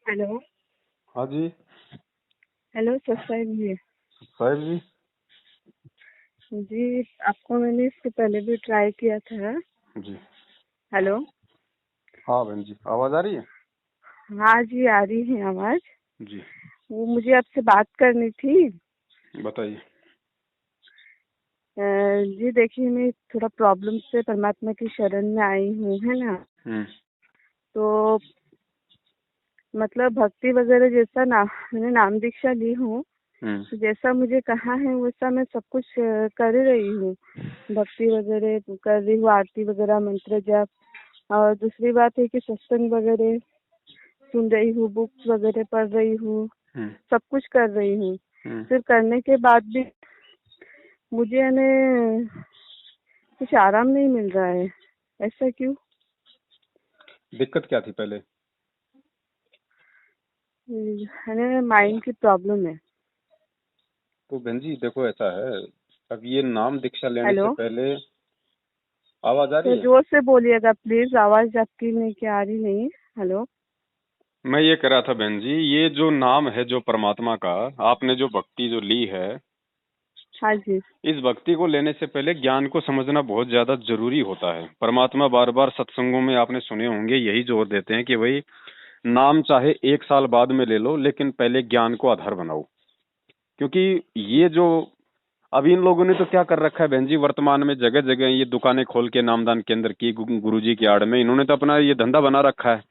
Hello. हाँ जी। Hello sir जी। साहिब जी। जी, आपको मैंने इससे पहले भी ट्राई किया था। जी। हेलो। हाँ बहन जी, आवाज आ रही है? हाँ जी, आ रही है आवाज। जी। वो मुझे आपसे बात करनी थी। बताइए। जी देखिए, मैं थोड़ा प्रॉब्लम से परमात्मा की शरण में आई हूँ, है ना। हम्म। तो मतलब भक्ति वगैरह जैसा ना, मैंने नाम दीक्षा ली हूँ। हम्म। तो जैसा मुझे कहा है वैसा मैं सब कुछ कर रही हूँ। भक्ति वगैरह कर रही हूँ, आरती वगैरह, मंत्र जाप। और दूसरी बात है कि सत्संग वगैरह सुन रही हूँ, बुक्स वगैरह पढ़ रही हूँ, हम्म। सब कुछ कर रही हूँ। हम्म। फिर करने के बाद भी मुझे यानी कुछ आराम नहीं मिल रहा है। ऐसा क्यों? दिक्कत क्या थी पहले? है माइंड की प्रॉब्लम है। तो बहन जी देखो, ऐसा है, अब ये नाम दीक्षा लेने से हेलो पहले। आवाज आ सर, रही है? जोर से बोलिएगा प्लीज, आवाज आपकी नहीं क्या आ रही नहीं। हेलो। मैं ये कह रहा था बहन जी, ये जो नाम है जो परमात्मा का, आपने जो भक्ति जो ली है, हाँ जी। इस भक्ति को लेने से पहले ज्ञान को समझना बहुत ज्यादा जरूरी होता है। परमात्मा बार बार सत्संगों में आपने सुने होंगे यही जोर देते हैं कि भाई नाम चाहे 1 साल बाद में ले लो, लेकिन पहले ज्ञान को आधार बनाओ। क्योंकि ये जो अब इन लोगों ने तो क्या कर रखा है बहन जी, वर्तमान में जगह जगह ये दुकानें खोल के नामदान केंद्र की गुरुजी की आड़ में इन्होंने तो अपना ये धंधा बना रखा है।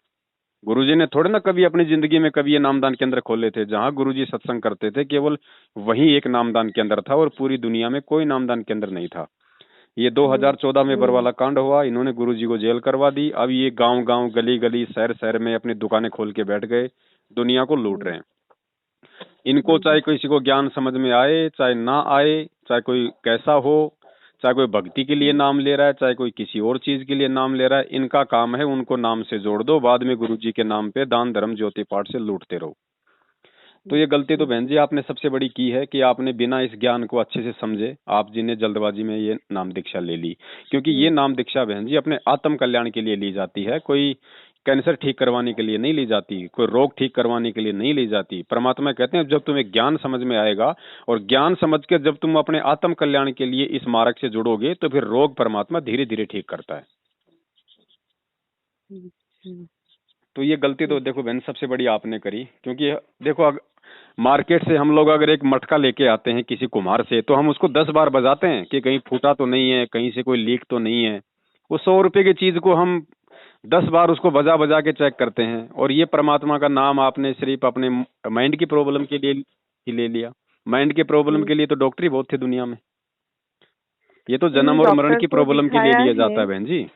गुरुजी ने थोड़े ना कभी अपनी जिंदगी में कभी ये नामदान केंद्र खोले थे। जहां गुरुजी सत्संग करते थे केवल वहीं एक नामदान केंद्र था और पूरी दुनिया में कोई नामदान केंद्र नहीं था। ये हम्म 2014 में हम्म बरवाला कांड हुआ, इन्होंने गुरुजी को जेल करवा दी। अब ये गांव गांव गली गली शहर शहर में अपनी दुकानें खोल के बैठ गए, दुनिया को लूट हम्म रहे हैं। इनको हम्म चाहे किसी को ज्ञान समझ में आए चाहे ना आए, चाहे कोई कैसा हो, चाहे कोई भक्ति के लिए हम्म नाम ले रहा है चाहे कोई किसी और चीज के लिए नाम ले रहा है, इनका काम है उनको नाम से जोड़ दो, बाद में गुरुजी के नाम पे दान धर्म ज्योति पाठ से लूटते रहो। तो ये गलती तो बहन जी आपने सबसे बड़ी की है कि आपने बिना इस ज्ञान को अच्छे से समझे आप जी ने जल्दबाजी में ये नाम दीक्षा ले ली। क्योंकि ये हम्म नाम दीक्षा बहन जी अपने आत्म कल्याण के लिए ली जाती है, कोई कैंसर ठीक करवाने के लिए नहीं ली जाती, कोई रोग ठीक करवाने के लिए नहीं ली जाती। परमात्मा कहते हैं जब तुम्हें ज्ञान समझ में आएगा और ज्ञान समझ के जब तुम अपने आत्म कल्याण के लिए इस मार्ग से जुड़ोगे तो फिर रोग परमात्मा धीरे धीरे ठीक करता है। हम्म हम्म तो ये गलती तो देखो बहन सबसे बड़ी आपने करी। क्योंकि देखो मार्केट से हम लोग अगर एक मटका लेके आते हैं किसी कुम्हार से, तो हम उसको 10 बार बजाते हैं कि कहीं फूटा तो नहीं है, कहीं से कोई लीक तो नहीं है। वो 100 रुपए की चीज को हम 10 बार उसको बजा बजा के चेक करते हैं। और ये परमात्मा का नाम आपने सिर्फ अपने माइंड की प्रॉब्लम के लिए ही ले लिया। माइंड के प्रॉब्लम हम्म। के लिए तो डॉक्टर ही बहुत थे दुनिया में। ये तो मैंने जन्म और मरण डॉक्टर की को प्रॉब्लम के लिए दिखाया लिया है। जाता है बहन जी।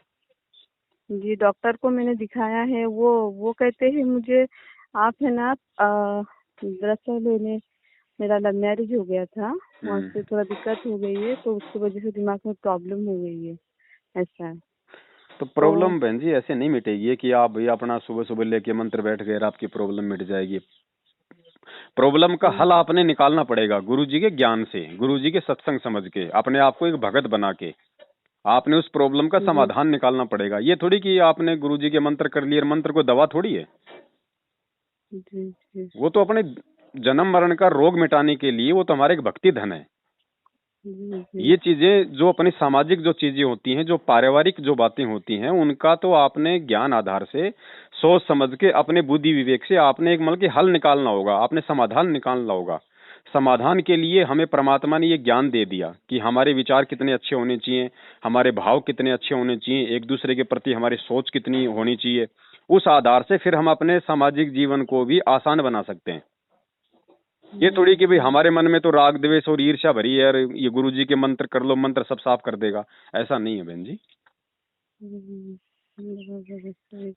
जी, डॉक्टर को मैंने दिखाया है। वो कहते हैं मुझे, आप है ना, दरअसल मेरा लव मैरिज हो गया था। वहाँ हम्म। से थोड़ा दिक्कत हो गई है, तो उसकी वजह से दिमाग में प्रॉब्लम हो गई है। ऐसा है। तो तो प्रॉब्लम बहन जी ऐसे नहीं मिटेगी कि आप भाई अपना सुबह सुबह लेके मंत्र बैठ गए और आपकी प्रॉब्लम मिट जाएगी। प्रॉब्लम का हम्म हल आपने निकालना पड़ेगा गुरुजी के ज्ञान से, गुरुजी के सत्संग समझ के, अपने आप को एक भगत बना के आपने उस प्रॉब्लम का जी समाधान निकालना पड़ेगा। ये थोड़ी कि आपने गुरुजी के मंत्र कर लिए, मंत्र को दवा थोड़ी है। जी जी वो तो अपने जन्म मरण का रोग मिटाने के लिए, वो तो हमारे एक भक्ति धन है। जी जी ये चीजें जो अपनी सामाजिक जो चीजें होती हैं, जो पारिवारिक जो बातें होती हैं, उनका तो आपने ज्ञान आधार से सोच समझ के अपने बुद्धि विवेक से आपने एक मतलब कि हल निकालना होगा, आपने समाधान निकालना होगा। समाधान के लिए हमें परमात्मा ने ये ज्ञान दे दिया कि हमारे विचार कितने अच्छे होने चाहिए, हमारे भाव कितने अच्छे होने चाहिए, एक दूसरे के प्रति हमारी सोच कितनी होनी चाहिए। उस आधार से फिर हम अपने सामाजिक जीवन को भी आसान बना सकते हैं। ये थोड़ी कि भाई जी हमारे मन में तो राग द्वेष और ईर्ष्या भरी है और ये गुरुजी के मंत्र कर लो, मंत्र सब साफ कर देगा, ऐसा नहीं है बहन जी। जी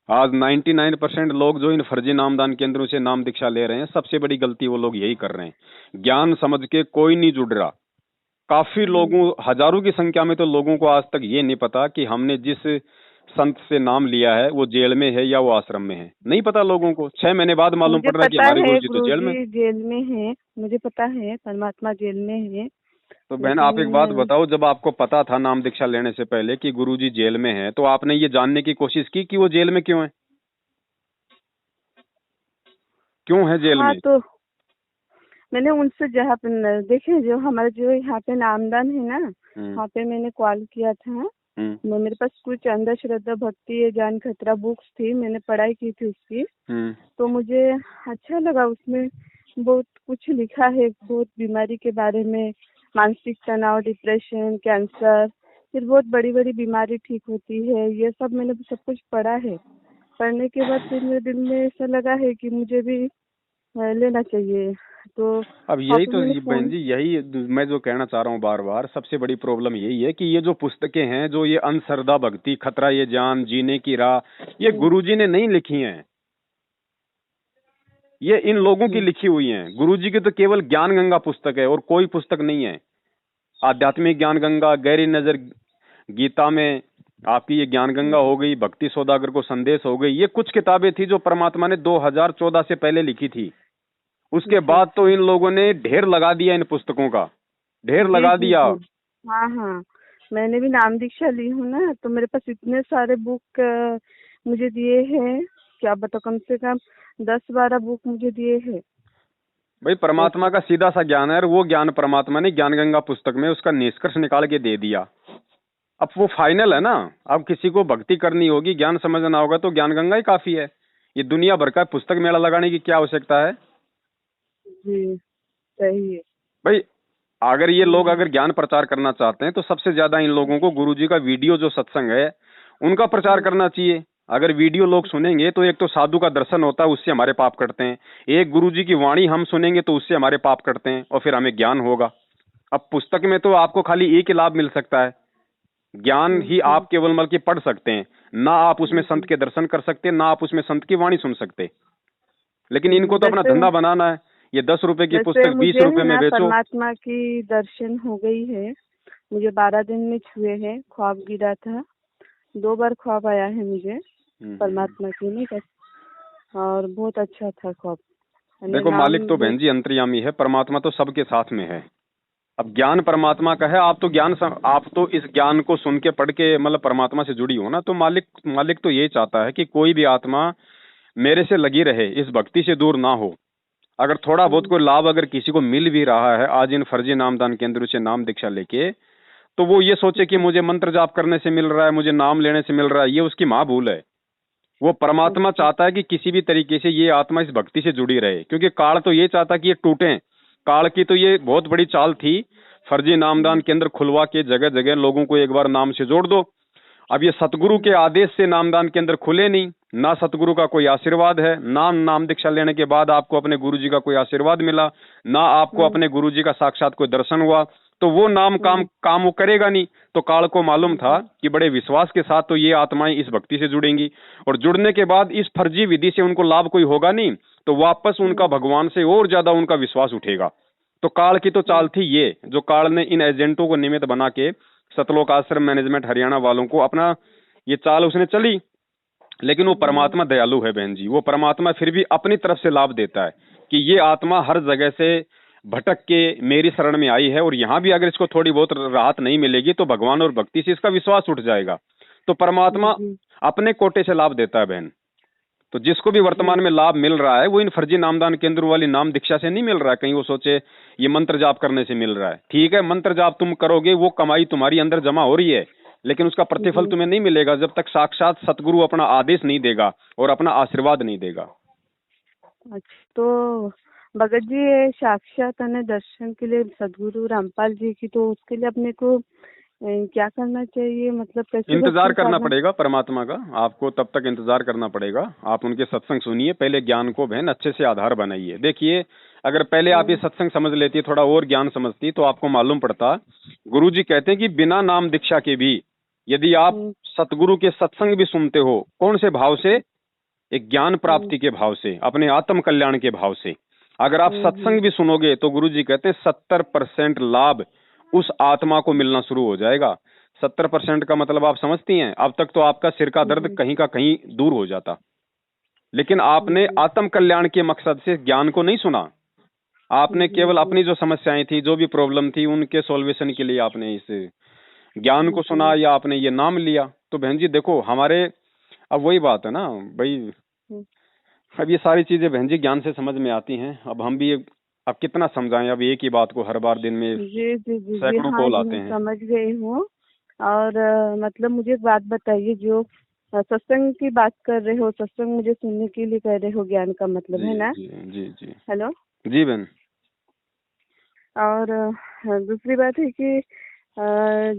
आज 99% लोग जो इन फर्जी नामदान केंद्रों से नाम दीक्षा ले रहे हैं, सबसे बड़ी गलती वो लोग यही कर रहे हैं। ज्ञान समझ के कोई नहीं जुड़ रहा। काफी लोगों, हजारों की संख्या में तो लोगों को आज तक ये नहीं पता कि हमने जिस संत से नाम लिया है वो जेल में है या वो आश्रम में है। नहीं पता लोगों को, 6 महीने बाद मालूम मुझे पड़ रहा है कि पता हमारे है गुरुजी तो जेल में। गुरुजी जेल में है। मुझे पता है परमात्मा जेल में है। तो बहन आप एक बात लेकिन बताओ, जब आपको पता था नाम दीक्षा लेने से पहले कि गुरुजी जेल में है, तो आपने ये जानने की कोशिश की कि वो जेल में क्यों है? क्यों है जेल हाँ में? तो मैंने उनसे जहाँ पे देखे, जो हमारे जो यहाँ पे नामदान है ना, वहाँ पे मैंने कॉल किया था। हम्म मेरे पास कुछ अंधश्रद्धा भक्ति ज्ञान खतरा बुक्स थी, मैंने पढ़ाई की थी उसकी। हम्म तो मुझे अच्छा लगा, उसमें बहुत कुछ लिखा है, बहुत बीमारी के बारे में, मानसिक तनाव, डिप्रेशन, कैंसर, फिर बहुत बड़ी बड़ी बीमारी ठीक होती है, ये सब मैंने सब कुछ पढ़ा है। पढ़ने के बाद फिर मेरे दिल में ऐसा लगा है कि मुझे भी लेना चाहिए। तो अब वहाँ यही पे तो मैंने बहन फोन। जी, यही मैं जो कहना चाह रहा हूँ बार बार, सबसे बड़ी प्रॉब्लम यही है कि ये जो पुस्तकें हैं, जो ये अंधश्रद्धा भक्ति खतरा ये जान जीने की राह, ये गुरुजी ने नहीं लिखी हैं। ये इन लोगों की लिखी हुई हैं। गुरुजी की तो केवल ज्ञान गंगा पुस्तक है और कोई पुस्तक नहीं है। आध्यात्मिक ज्ञान गंगा, गहरी नजर गीता में आपकी ये ज्ञान गंगा हो गई, भक्ति सौदागर को संदेश हो गई, ये कुछ किताबें थी जो परमात्मा ने 2014 से पहले लिखी थी। उसके अच्छा बाद तो अच्छा। इन लोगों ने ढेर लगा दिया, इन पुस्तकों का ढेर जी लगा जी दिया। जी। हाँ हाँ, मैंने भी नाम दीक्षा ली हूँ ना, तो मेरे पास इतने सारे बुक मुझे दिए हैं, क्या बता, कम से कम 10-12 बुक मुझे दिए हैं भाई परमात्मा ऐसे। का सीधा सा ज्ञान है और वो ज्ञान परमात्मा ने ज्ञान गंगा पुस्तक में उसका निष्कर्ष निकाल के दे दिया। अब वो फाइनल है ना। अब किसी को भक्ति करनी होगी, ज्ञान समझना होगा तो ज्ञान गंगा ही काफी है। ये दुनिया भर का पुस्तक मेला लगाने की क्या आवश्यकता है? जी, सही है। भाई अगर ये लोग हम्म अगर ज्ञान प्रचार करना चाहते हैं तो सबसे ज्यादा इन लोगों को गुरुजी का वीडियो जो सत्संग है उनका प्रचार हम्म करना चाहिए। अगर वीडियो लोग सुनेंगे तो एक तो साधु का दर्शन होता है, उससे हमारे पाप कटते हैं। एक गुरुजी की वाणी हम सुनेंगे तो उससे हमारे पाप कटते हैं और फिर हमें ज्ञान होगा। अब पुस्तक में तो आपको खाली एक ही लाभ मिल सकता है, ज्ञान ही हम्म आप केवल मतलब कि पढ़ सकते हैं, ना आप उसमें संत हम्म के दर्शन कर सकते, ना आप उसमें संत की वाणी सुन सकते। लेकिन इनको तो अपना वैसे धंधा बनाना है। ये 10 रुपए की वैसे पुस्तक बीस मुझे रुपए है में ना, बेचो। परमात्मा की दर्शन हो गई है। मुझे 12 दिन में छुए हैं, ख्वाब गिरा था, 2 बार ख्वाब आया है मुझे हम्म। परमात्मा की, नहीं कर। और बहुत अच्छा था ख्वाब, मैंने देखो नाम मालिक तो बहन जी अंतर्यामी है, परमात्मा तो सबके साथ में है। अब ज्ञान परमात्मा का है, आप तो आप तो इस ज्ञान को सुन के पढ़ के मतलब परमात्मा से जुड़ी हो ना, तो मालिक मालिक तो यही चाहता है कि कोई भी आत्मा मेरे से लगी रहे, इस भक्ति से दूर ना हो। अगर थोड़ा बहुत हम्म कोई लाभ अगर किसी को मिल भी रहा है आज इन फर्जी नामदान केंद्रों से नाम दीक्षा लेके, तो वो ये सोचे कि मुझे मंत्र जाप करने से मिल रहा है, मुझे नाम लेने से मिल रहा है, ये उसकी महाभूल है। वो परमात्मा अच्छा चाहता है कि किसी भी तरीके से ये आत्मा इस भक्ति से जुड़ी रहे, क्योंकि काल तो ये चाहता कि ये टूटे। काल की तो ये बहुत बड़ी चाल थी, फर्जी नामदान केंद्र खुलवा के जगह जगह लोगों को एक बार नाम से जोड़ दो। अब ये सतगुरु के आदेश से नामदान केंद्र खुले नहीं, ना सतगुरु का कोई आशीर्वाद है, ना नाम दीक्षा लेने के बाद आपको अपने गुरुजी का कोई आशीर्वाद मिला, ना आपको हम्म अपने गुरुजी का साक्षात कोई दर्शन हुआ, तो वो नाम काम हम्म काम वो करेगा नहीं। तो काल को मालूम था हम्म कि बड़े विश्वास के साथ तो ये आत्माएं इस भक्ति से जुड़ेंगी, और जुड़ने के बाद इस फर्जी विधि से उनको लाभ कोई होगा नहीं, तो वापस उनका हम्म भगवान से और ज्यादा उनका विश्वास उठेगा। तो काल की तो चाल हम्म थी ये, जो काल ने इन एजेंटों को निमित्त बना के सतलोक आश्रम मैनेजमेंट हरियाणा वालों को अपना ये चाल उसने चली। लेकिन वो हम्म परमात्मा दयालु है बहन जी, वो परमात्मा फिर भी अपनी तरफ से लाभ देता है कि ये आत्मा हर जगह से भटक के मेरी शरण में आई है, और यहाँ भी अगर इसको थोड़ी बहुत राहत नहीं मिलेगी तो भगवान और भक्ति से इसका विश्वास उठ जाएगा। तो परमात्मा जी अपने कोटे से लाभ देता है बहन। तो जिसको भी जी। वर्तमान में लाभ मिल रहा है वो इन फर्जी नामदान केंद्रों वाली नाम दीक्षा से नहीं मिल रहा है, कहीं वो सोचे ये मंत्र जाप करने से मिल रहा है। ठीक है, मंत्र जाप तुम करोगे, वो कमाई तुम्हारी अंदर जमा हो रही है, लेकिन उसका प्रतिफल जी तुम्हें नहीं मिलेगा जब तक साक्षात सतगुरु अपना आदेश नहीं देगा और अपना आशीर्वाद नहीं देगा। अच्छा, तो भगत जी ये साक्षात आने दर्शन के लिए सदगुरु रामपाल जी की, तो उसके लिए अपने को क्या करना चाहिए, मतलब कैसे इंतजार दर्शन करना पाना। पड़ेगा परमात्मा का, आपको तब तक इंतजार करना पड़ेगा। आप उनके सत्संग सुनिए, पहले ज्ञान को बहन अच्छे से आधार बनाइए। देखिए अगर पहले आप ये हम्म सत्संग समझ लेती, थोड़ा और ज्ञान समझती, तो आपको मालूम पड़ता। गुरुजी कहते हैं कि बिना नाम दीक्षा के भी यदि आप हम्म सतगुरु के सत्संग भी सुनते हो, कौन से भाव से? एक ज्ञान हम्म प्राप्ति के भाव से, अपने आत्म कल्याण के भाव से अगर आप हम्म सत्संग भी सुनोगे तो गुरुजी कहते हैं 70% लाभ उस आत्मा को मिलना शुरू हो जाएगा। 70% का मतलब आप समझती हैं, अब तक तो आपका सिर का दर्द हम्म कहीं का कहीं दूर हो जाता, लेकिन आपने हम्म आत्म कल्याण के मकसद से ज्ञान को नहीं सुना। आपने केवल हम्म अपनी जो समस्याएं थी, जो भी प्रॉब्लम थी, उनके सॉल्वेशन के लिए आपने इस ज्ञान को सुना हम्म या आपने ये नाम लिया। तो बहन जी देखो हमारे, अब वही बात है ना भाई, अब ये सारी चीजें बहन जी ज्ञान से समझ में आती हैं। अब हम भी अब कितना समझाएं, अब एक ही बात को हर बार दिन में जी जी जी जी, सैकड़ों हाँ कॉल जी आते मैं हैं। समझ गई हूँ। और मतलब मुझे एक बात बताइए, जो सत्संग की बात कर रहे हो, सत्संग मुझे सुनने के लिए कह रहे हो, ज्ञान का मतलब जी है ना? जी जी जी हेलो। जी बहन। और दूसरी बात है कि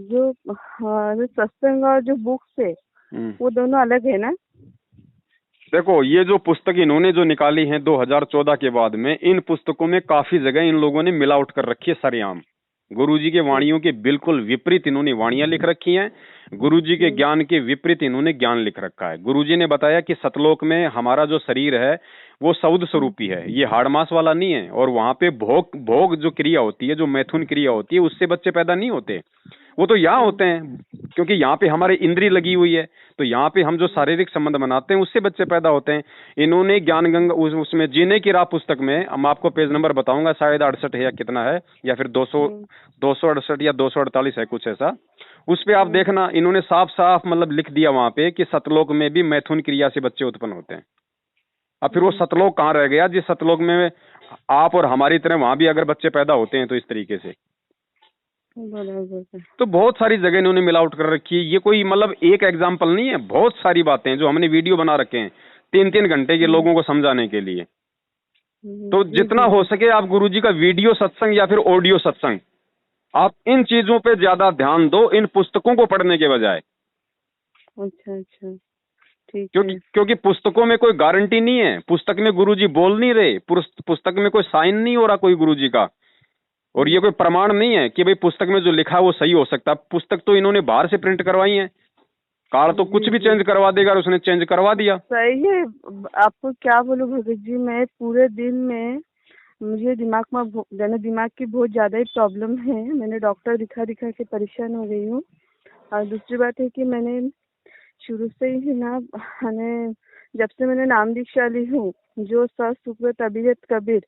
जो सत्संग और जो बुक्स है हम्म। वो दोनों अलग है ना? देखो ये जो पुस्तक इन्होंने जो निकाली है 2014 के बाद में, इन पुस्तकों में काफी जगह इन लोगों ने मिलावट कर रखी है सरेआम। गुरुजी के हम्म, वाणियों के बिल्कुल विपरीत इन्होंने वाणियां लिख रखी हैं। गुरुजी के हम्म, ज्ञान के विपरीत इन्होंने ज्ञान लिख रखा है। गुरुजी ने बताया कि सतलोक में हमारा जो शरीर है वो सौद हम्म, स्वरूपी है, ये हाड़ मांस वाला नहीं है। और वहां पे भोग भोग जो क्रिया होती है, जो मैथुन क्रिया होती है, उससे बच्चे पैदा नहीं होते। वो तो यहाँ हम्म, होते हैं, क्योंकि यहाँ पे हमारे इंद्री लगी हुई है। तो यहाँ पे हम जो हम्म, शारीरिक संबंध बनाते हैं उससे बच्चे पैदा होते हैं। इन्होंने ज्ञान गंगा उसमें जीने की राह पुस्तक में, हम आपको पेज नंबर बताऊंगा, शायद 68 है या कितना है, या फिर 268 या 248 है, कुछ ऐसा। उस पे आप हम्म, देखना, इन्होंने साफ साफ मतलब लिख दिया वहां पे कि सतलोक में भी मैथुन क्रिया से बच्चे उत्पन्न होते हैं। अब फिर वो हम्म, सतलोक कहाँ रह गया जिस सतलोक में आप और हमारी तरह वहां भी अगर बच्चे पैदा होते हैं तो इस तरीके से। बराबर। तो बहुत सारी जगह इन्होंने मिलावट कर रखी है। ये कोई मतलब एक एग्जाम्पल नहीं है, बहुत सारी बातें हैं जो हमने वीडियो बना रखे हैं 3-3 घंटे के हम्म, लोगों को समझाने के लिए। तो जी जितना जी हो जी। सके आप गुरुजी का वीडियो सत्संग या फिर ऑडियो सत्संग, आप इन चीजों पे ज्यादा ध्यान दो, इन पुस्तकों को पढ़ने के बजाय। अच्छा अच्छा, ठीक है। क्योंकि पुस्तकों में कोई गारंटी नहीं है, पुस्तक में गुरुजी बोल नहीं रहे, पुस्तक में कोई साइन नहीं हो रहा कोई गुरुजी का। और ये हम्म, कोई प्रमाण नहीं है कि भाई पुस्तक में जो लिखा है वो सही हो सकता है। पुस्तक तो इन्होंने बाहर से प्रिंट करवाई है, कार्ड तो कुछ जी भी जी, चेंज करवा देगा और उसने चेंज करवा दिया। सही है। आपको क्या बोलूं भगत जी, मैं पूरे दिन में मुझे दिमाग में दिमाग की बहुत ज़्यादा ही प्रॉब्लम है। मैंने डॉक्टर दिखा दिखा के परेशान हो गई हूँ। और दूसरी बात है कि मैंने शुरू से ही ना, मैंने जब से मैंने नाम दीक्षा ली हूँ, जो सत सुख तबीयत कबीर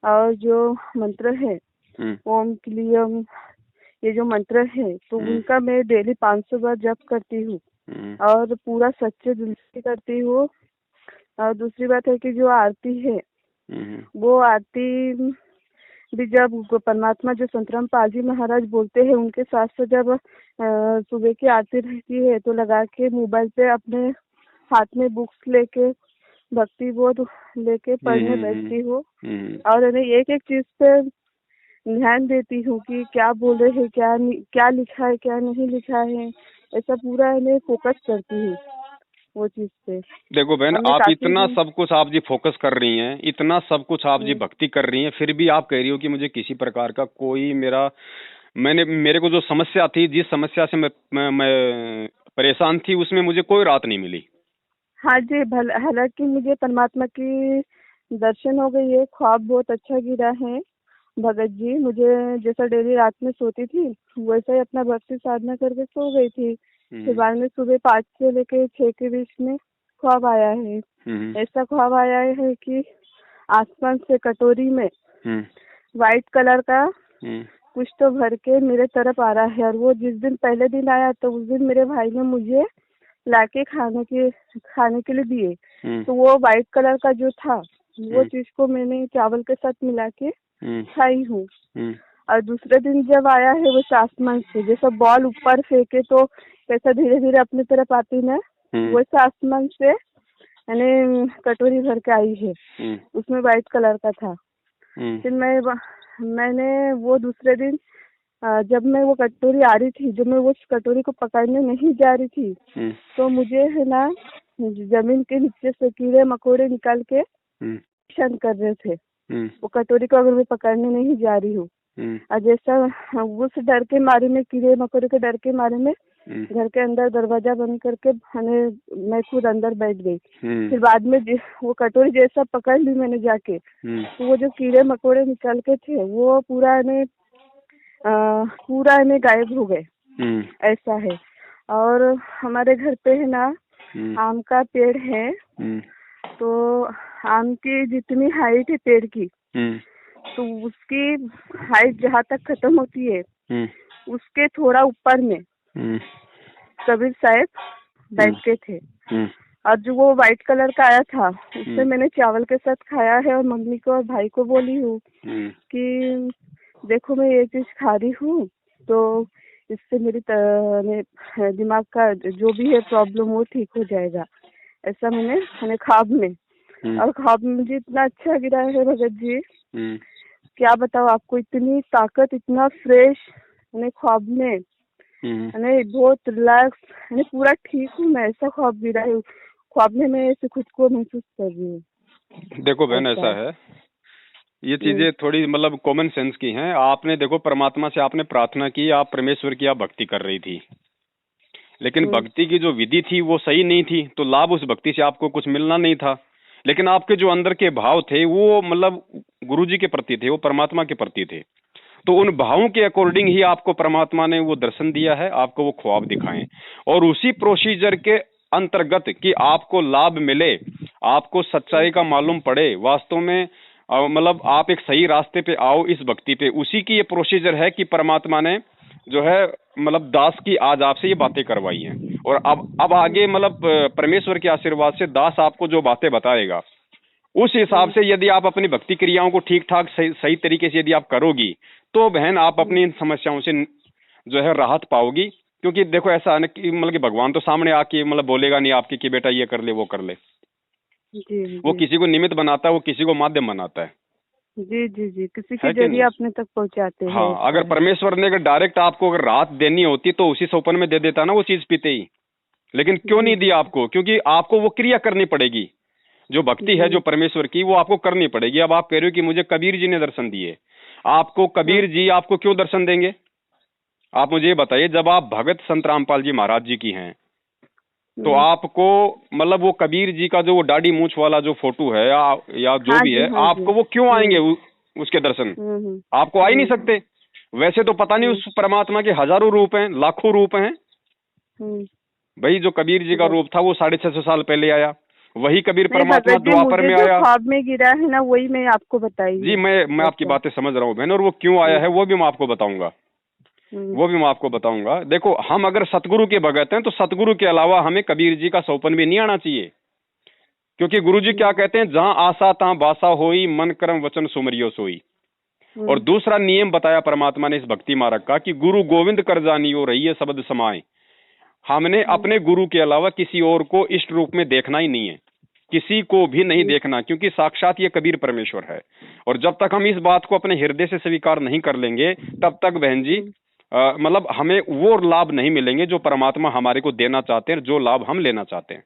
और जो मंत्र है हम्म ओम क्लियम, ये जो मंत्र है तो हम्म उनका मैं डेली 500 बार जप करती हूँ हम्म और पूरा सच्चे दिल से करती हूँ। और दूसरी बात है कि जो आरती है हम्म वो आरती भी जब परमात्मा जो संतराम पाल जी महाराज बोलते हैं उनके साथ से जब सुबह की आरती रहती है तो लगा के मोबाइल पे अपने हाथ में बुक्स लेके भक्ति बोध लेके पढ़ने बैठती हूँ। हम्म। और एक एक चीज पे ध्यान देती हूँ कि क्या बोल रहे हैं, क्या लिखा है, क्या नहीं लिखा है, ऐसा पूरा मैं फोकस करती हूँ वो चीज पे। देखो बहन, और मैं आप काफी इतना दिन। सब कुछ आप जी फोकस कर रही हैं, इतना सब कुछ आप जी हम्म, भक्ति कर रही हैं, फिर भी आप कह रही हो कि मुझे किसी प्रकार का कोई मेरे को जो समस्या थी, जिस समस्या से मैं परेशान थी, उसमें मुझे कोई राहत नहीं मिली। हाँ जी, हालांकि मुझे परमात्मा की दर्शन हो गई है, ख्वाब बहुत अच्छा गिरा है भगत जी। मुझे जैसा डेली रात में सोती थी वैसा ही अपना भक्ति साधना करके सो गई थी। फिर हम्म बाद में सुबह 5 से लेके 6 के बीच में ख्वाब आया है। हम्म ऐसा ख्वाब आया है कि आसमान से कटोरी में हम्म वाइट कलर का हम्म कुछ तो भर के मेरे तरफ आ रहा है। और वो जिस दिन पहले दिन आया तो उस दिन मेरे भाई ने मुझे लाके खाने के लिए दिए। हम्म तो वो वाइट कलर का जो था वो हम्म चीज को मैंने चावल के साथ मिला के हम्म खाई हूँ। हम्म और दूसरे दिन जब आया है वो आसमान से जैसा बॉल ऊपर फेंके तो कैसा धीरे धीरे अपनी तरफ आती ना, हम्म वैसा आसमान से मैंने कटोरी भर के आई है। हम्म उसमें वाइट कलर का था। हम्म फिर मैंने वो दूसरे दिन जब मैं वो कटोरी आ रही थी, जब मैं वो कटोरी को पकड़ने नहीं जा रही थी हम्म तो मुझे है ना जमीन के नीचे से कीड़े मकोड़े निकाल के हम्म शन कर रहे थे। हम्म वो कटोरी को अगर मैं पकड़ने नहीं जा रही हूँ, हम्म और जैसा उस डर के मारे में, कीड़े मकोड़े के डर के मारे में हम्म घर के अंदर दरवाजा बंद करके मैं खुद अंदर बैठ गई। हम्म फिर बाद में वो कटोरी जैसा पकड़ ली मैंने जाके, हम्म तो वो जो कीड़े मकोड़े निकल के थे वो पूरा ने गायब हो गए। हम्म ऐसा है। और हमारे घर पे है ना हम्म आम का पेड़ है। हम्म तो आम की जितनी हाइट है पेड़ की, हम्म तो उसकी हाइट जहाँ तक खत्म होती है हम्म उसके थोड़ा ऊपर में हम्म कबीर साहब बैठते थे। हम्म और जो वो व्हाइट कलर का आया था उससे मैंने चावल के साथ खाया है और मम्मी को और भाई को बोली हूँ कि देखो मैं ये चीज खा रही हूँ तो इससे दिमाग का जो भी है प्रॉब्लम वो ठीक हो जाएगा। ऐसा मैंने ख्वाब में, और ख्वाब में मुझे इतना अच्छा गिरा है भगत जी, क्या बताओ आपको, इतनी ताकत, इतना फ्रेश, मैंने ख्वाब में मैंने बहुत रिलैक्स, मैंने पूरा ठीक हूँ मैं, ऐसा ख्वाब गिरा है। ख्वाब में मैं ऐसे खुद को महसूस कर रही हूँ। देखो बहन ऐसा है, ये चीजें थोड़ी मतलब कॉमन सेंस की हैं। आपने देखो परमात्मा से आपने प्रार्थना की, आप परमेश्वर की आप भक्ति कर रही थी, लेकिन भक्ति की जो विधि थी वो सही नहीं थी, तो लाभ उस भक्ति से आपको कुछ मिलना नहीं था। लेकिन आपके जो अंदर के भाव थे वो मतलब गुरुजी के प्रति थे, वो परमात्मा के प्रति थे। तो उन भावों के अकॉर्डिंग ही आपको परमात्मा ने वो दर्शन दिया है, आपको वो ख्वाब दिखाए, और उसी प्रोसीजर के अंतर्गत कि आपको लाभ मिले, आपको सच्चाई का मालूम पड़े, वास्तव में मतलब आप एक सही रास्ते पे आओ इस भक्ति पे, उसी की ये प्रोसीजर है कि परमात्मा ने जो है मतलब दास की आज आपसे ये बातें करवाई हैं। और अब आगे मतलब परमेश्वर के आशीर्वाद से दास आपको जो बातें बताएगा उस हिसाब से यदि आप अपनी भक्ति क्रियाओं को ठीक ठाक सही तरीके से यदि आप करोगी तो बहन आप अपनी इन समस्याओं से जो है राहत पाओगी। क्योंकि देखो ऐसा है ना कि मतलब कि भगवान तो सामने आके मतलब बोलेगा नहीं आपके कि बेटा ये कर ले वो कर ले। जी, वो किसी को निमित्त बनाता है, वो किसी को माध्यम बनाता है। जी जी जी, किसी के जरिए अपने तक पहुंचाते हैं। हाँ, अगर परमेश्वर ने अगर डायरेक्ट आपको अगर राहत देनी होती तो उसी सोपन में दे देता ना वो चीज पीते ही। लेकिन क्यों नहीं दिया आपको? क्योंकि आपको वो क्रिया करनी पड़ेगी, जो भक्ति है जो परमेश्वर की वो आपको करनी पड़ेगी। अब आप कह रहे हो कि मुझे कबीर जी ने दर्शन दिए, आपको कबीर जी आपको क्यों दर्शन देंगे? आप मुझे ये बताइए, जब आप भगत संत रामपाल जी महाराज जी की हैं तो आपको मतलब वो कबीर जी का जो वो दाढ़ी मूछ वाला जो फोटो है या जो भी है, आपको वो क्यों आएंगे उसके दर्शन? आपको आ ही नहीं सकते। वैसे तो पता नहीं उस परमात्मा के हजारों रूप हैं, लाखों रूप हैं। भाई जो कबीर जी का रूप था वो 650 साल पहले आया, वही कबीर परमात्मा द्वापर में आया। ख्वाब में गिरा है ना, वही मैं आपको बताई जी, मैं आपकी बातें समझ रहा हूँ बहन, और वो क्यों आया है वो भी मैं आपको बताऊंगा, वो भी मैं आपको बताऊंगा। देखो हम अगर सतगुरु के भगत हैं तो सतगुरु के अलावा हमें कबीर जी का सौपन भी नहीं आना चाहिए। क्योंकि गुरु जी क्या कहते हैं, जहां आशा तहां बासा होई, मन कर्म वचन सुमरियो सोई। और दूसरा नियम बताया परमात्मा ने इस भक्ति मार्ग का कि गुरु गोविंद कर जानियो रहिए शब्द समाए। हमने अपने गुरु के अलावा किसी और को इष्ट रूप में देखना ही नहीं है, किसी को भी नहीं देखना, क्योंकि साक्षात ये कबीर परमेश्वर है। और जब तक हम इस बात को अपने हृदय से स्वीकार नहीं कर लेंगे तब तक बहन जी मतलब हमें वो लाभ नहीं मिलेंगे जो परमात्मा हमारे को देना चाहते हैं, जो लाभ हम लेना चाहते हैं।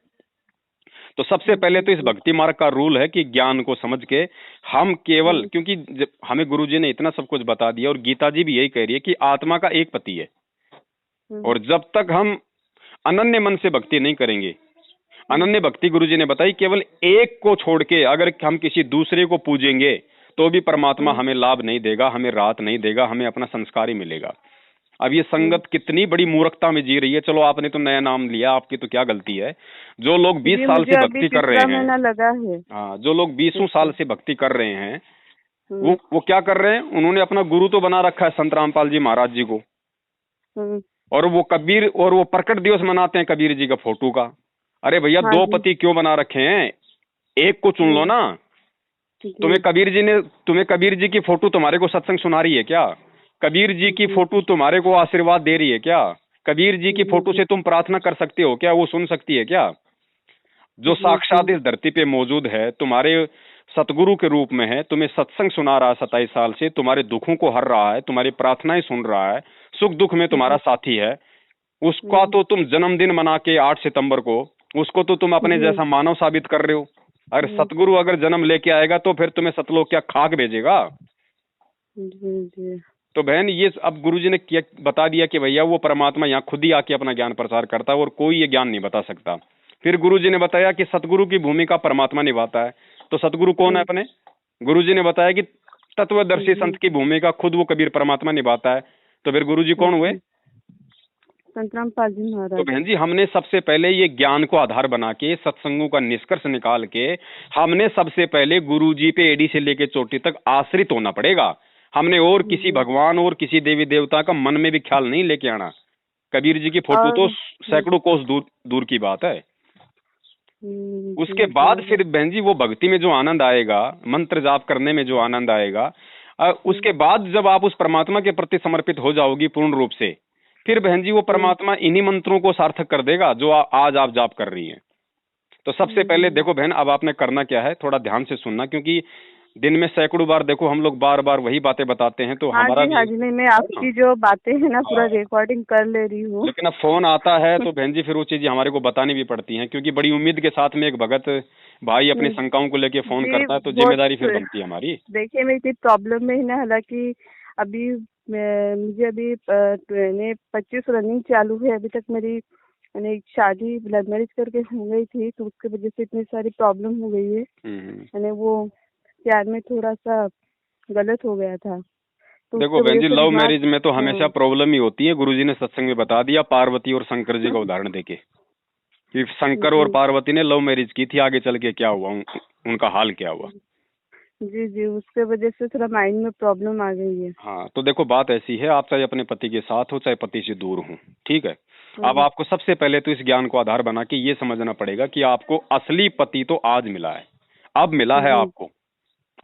तो सबसे पहले तो इस भक्ति मार्ग का रूल है कि ज्ञान को समझ के हम केवल, क्योंकि हमें गुरुजी ने इतना सब कुछ बता दिया और गीता जी भी यही कह रही है कि आत्मा का एक पति है, और जब तक हम अनन्य मन से भक्ति नहीं करेंगे, अनन्य भक्ति गुरुजी ने बताई केवल एक को छोड़ के अगर हम किसी दूसरे को पूजेंगे तो भी परमात्मा हमें लाभ नहीं देगा, हमें राहत नहीं देगा, हमें अपना संस्कार ही मिलेगा। अब ये संगत कितनी बड़ी मूर्खता में जी रही है। चलो आपने तो नया नाम लिया, आपकी तो क्या गलती है। जो लोग 20 साल से भक्ति कर रहे हैं, लगा है। हाँ, जो लोग 20 साल से भक्ति कर रहे हैं वो क्या कर रहे हैं, उन्होंने अपना गुरु तो बना रखा है संत रामपाल जी महाराज जी को, और वो कबीर और वो प्रकट दिवस मनाते हैं कबीर जी का फोटो का। अरे भैया, दो पति क्यों बना रखे हैं, एक को चुन लो ना। तुम्हें कबीर जी की फोटो तुम्हारे को सत्संग सुना रही है क्या? कबीर जी की फोटो तुम्हारे को आशीर्वाद दे रही है क्या? कबीर जी की फोटो से तुम प्रार्थना कर सकते हो क्या? वो सुन सकती है क्या? जो साक्षात इस धरती पे मौजूद है, तुम्हारे सतगुरु के रूप में है, तुम्हें सत्संग सुना रहा है 27 साल से, तुम्हारे दुखों को हर रहा है, तुम्हारी प्रार्थनाएं सुन रहा है, सुख दुख में तुम्हारा साथी है, उसका तो तुम जन्मदिन मना के 8 सितंबर को उसको तो तुम अपने जैसा मानव साबित कर रहे हो। अगर सतगुरु अगर जन्म लेके आएगा तो फिर तुम्हें सतलोक क्या खाक भेजेगा? तो बहन ये अब गुरुजी ने बता दिया कि भैया वो परमात्मा यहाँ खुद ही आके अपना ज्ञान प्रचार करता है और कोई ये ज्ञान नहीं बता सकता। फिर गुरुजी ने बताया कि सतगुरु की भूमिका परमात्मा निभाता है। तो सतगुरु कौन है अपने? गुरुजी ने बताया कि तत्वदर्शी संत की भूमिका खुद वो कबीर परमात्मा निभाता है। तो फिर गुरुजी कौन हुए? संत रामपाल जी महाराज। तो बहन जी हमने सबसे पहले ये ज्ञान को आधार बना के सत्संगों का निष्कर्ष निकाल के हमने सबसे पहले गुरुजी पे एडी से लेके चोटी तक आश्रित होना पड़ेगा। हमने और किसी भगवान और किसी देवी देवता का मन में भी ख्याल नहीं लेके आना। कबीर जी की फोटो तो सैकड़ों कोस दूर की बात है। उसके जी बाद जी फिर बहन जी वो भक्ति में जो आनंद आएगा, मंत्र जाप करने में जो आनंद आएगा, उसके बाद जब आप उस परमात्मा के प्रति समर्पित हो जाओगी पूर्ण रूप से, फिर बहन जी वो परमात्मा इन्हीं मंत्रों को सार्थक कर देगा जो आज आप जाप कर रही हैं। तो सबसे पहले देखो बहन, अब आपने करना क्या है, थोड़ा ध्यान से सुनना, क्योंकि दिन में सैकड़ों बार देखो हम लोग बार बार वही बातें बताते हैं, तो हाँ हमारा जी, भी हाँ जी, नहीं मैं आपकी जो बातें हैं ना पूरा रिकॉर्डिंग कर ले रही हूँ। लेकिन अब फोन आता है तो बहन जी फिर वो चीजें हमारे को बतानी भी पड़ती हैं, क्योंकि बड़ी उम्मीद के साथ में एक भगत भाई अपनी शंकाओं को लेके फोन जी करता है, तो बहुत, जिम्मेदारी फिर बनती है हमारी। देखिए मैं इतनी प्रॉब्लम में ही ना, हालांकि अभी मुझे अभी 25 रनिंग चालू है, अभी तक मेरी मैंने एक शादी लव मैरिज करके हो गई थी, तो उसके वजह से इतनी सारी प्रॉब्लम हो गई है। मैंने वो प्यार में थोड़ा सा गलत हो गया था, तो देखो उसके बहन वजह जी, से लव दिमाग। मैरिज में तो हमेशा प्रॉब्लम ही होती है। गुरुजी ने सत्संग में बता दिया पार्वती और शंकर जी का उदाहरण देके, कि शंकर और जी पार्वती ने लव मैरिज की थी, आगे चल के क्या हुआ, उनका हाल क्या हुआ। जी जी, उसके वजह से थोड़ा माइंड में प्रॉब्लम आ गई है। हाँ, तो देखो बात ऐसी है, आप चाहे अपने पति के साथ हो चाहे पति से दूर हो, ठीक है। अब आपको सबसे पहले तो इस ज्ञान को आधार बना के ये समझना पड़ेगा कि आपको असली पति तो आज मिला है, अब मिला है जी आपको।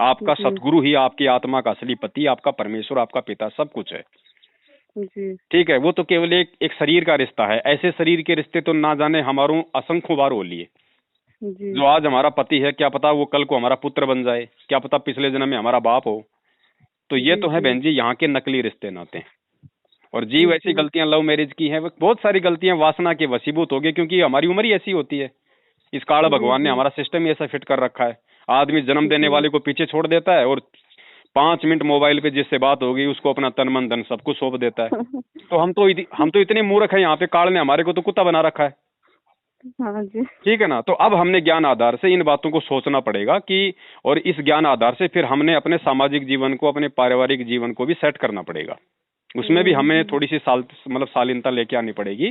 आपका जी सतगुरु ही आपकी आत्मा का असली पति, आपका परमेश्वर, आपका पिता, सब कुछ है, जी ठीक है। वो तो केवल एक शरीर का रिश्ता है। ऐसे शरीर के रिश्ते तो ना जाने हमारों असंख्य बार हो लिए। जी जो आज हमारा पति है, क्या पता वो कल को हमारा पुत्र बन जाए, क्या पता पिछले जन्म में हमारा बाप हो। तो ये जी तो है जी बहन जी यहाँ के नकली रिश्ते नाते। और जीव ऐसी जी गलतियां लव मैरिज की हैं, बहुत सारी गलतियां वासना के वशीभूत हो गए, क्योंकि हमारी उम्र ही ऐसी होती है। इस काल जी भगवान ने जी हमारा सिस्टम ही ऐसा फिट कर रखा है। आदमी जन्म देने जी वाले को पीछे छोड़ देता है और 5 मिनट मोबाइल पे जिससे बात होगी उसको अपना तन मन धन सब कुछ सौंप देता है। तो हम तो इतने मूर्ख हैं, यहाँ पे काल ने हमारे को तो कुत्ता बना रखा है, हाँ जी ठीक है ना। तो अब हमने ज्ञान आधार से इन बातों को सोचना पड़ेगा कि, और इस ज्ञान आधार से फिर हमने अपने सामाजिक जीवन को, अपने पारिवारिक जीवन को भी सेट करना पड़ेगा। उसमें भी हमें थोड़ी सी शालीनता लेके आनी पड़ेगी।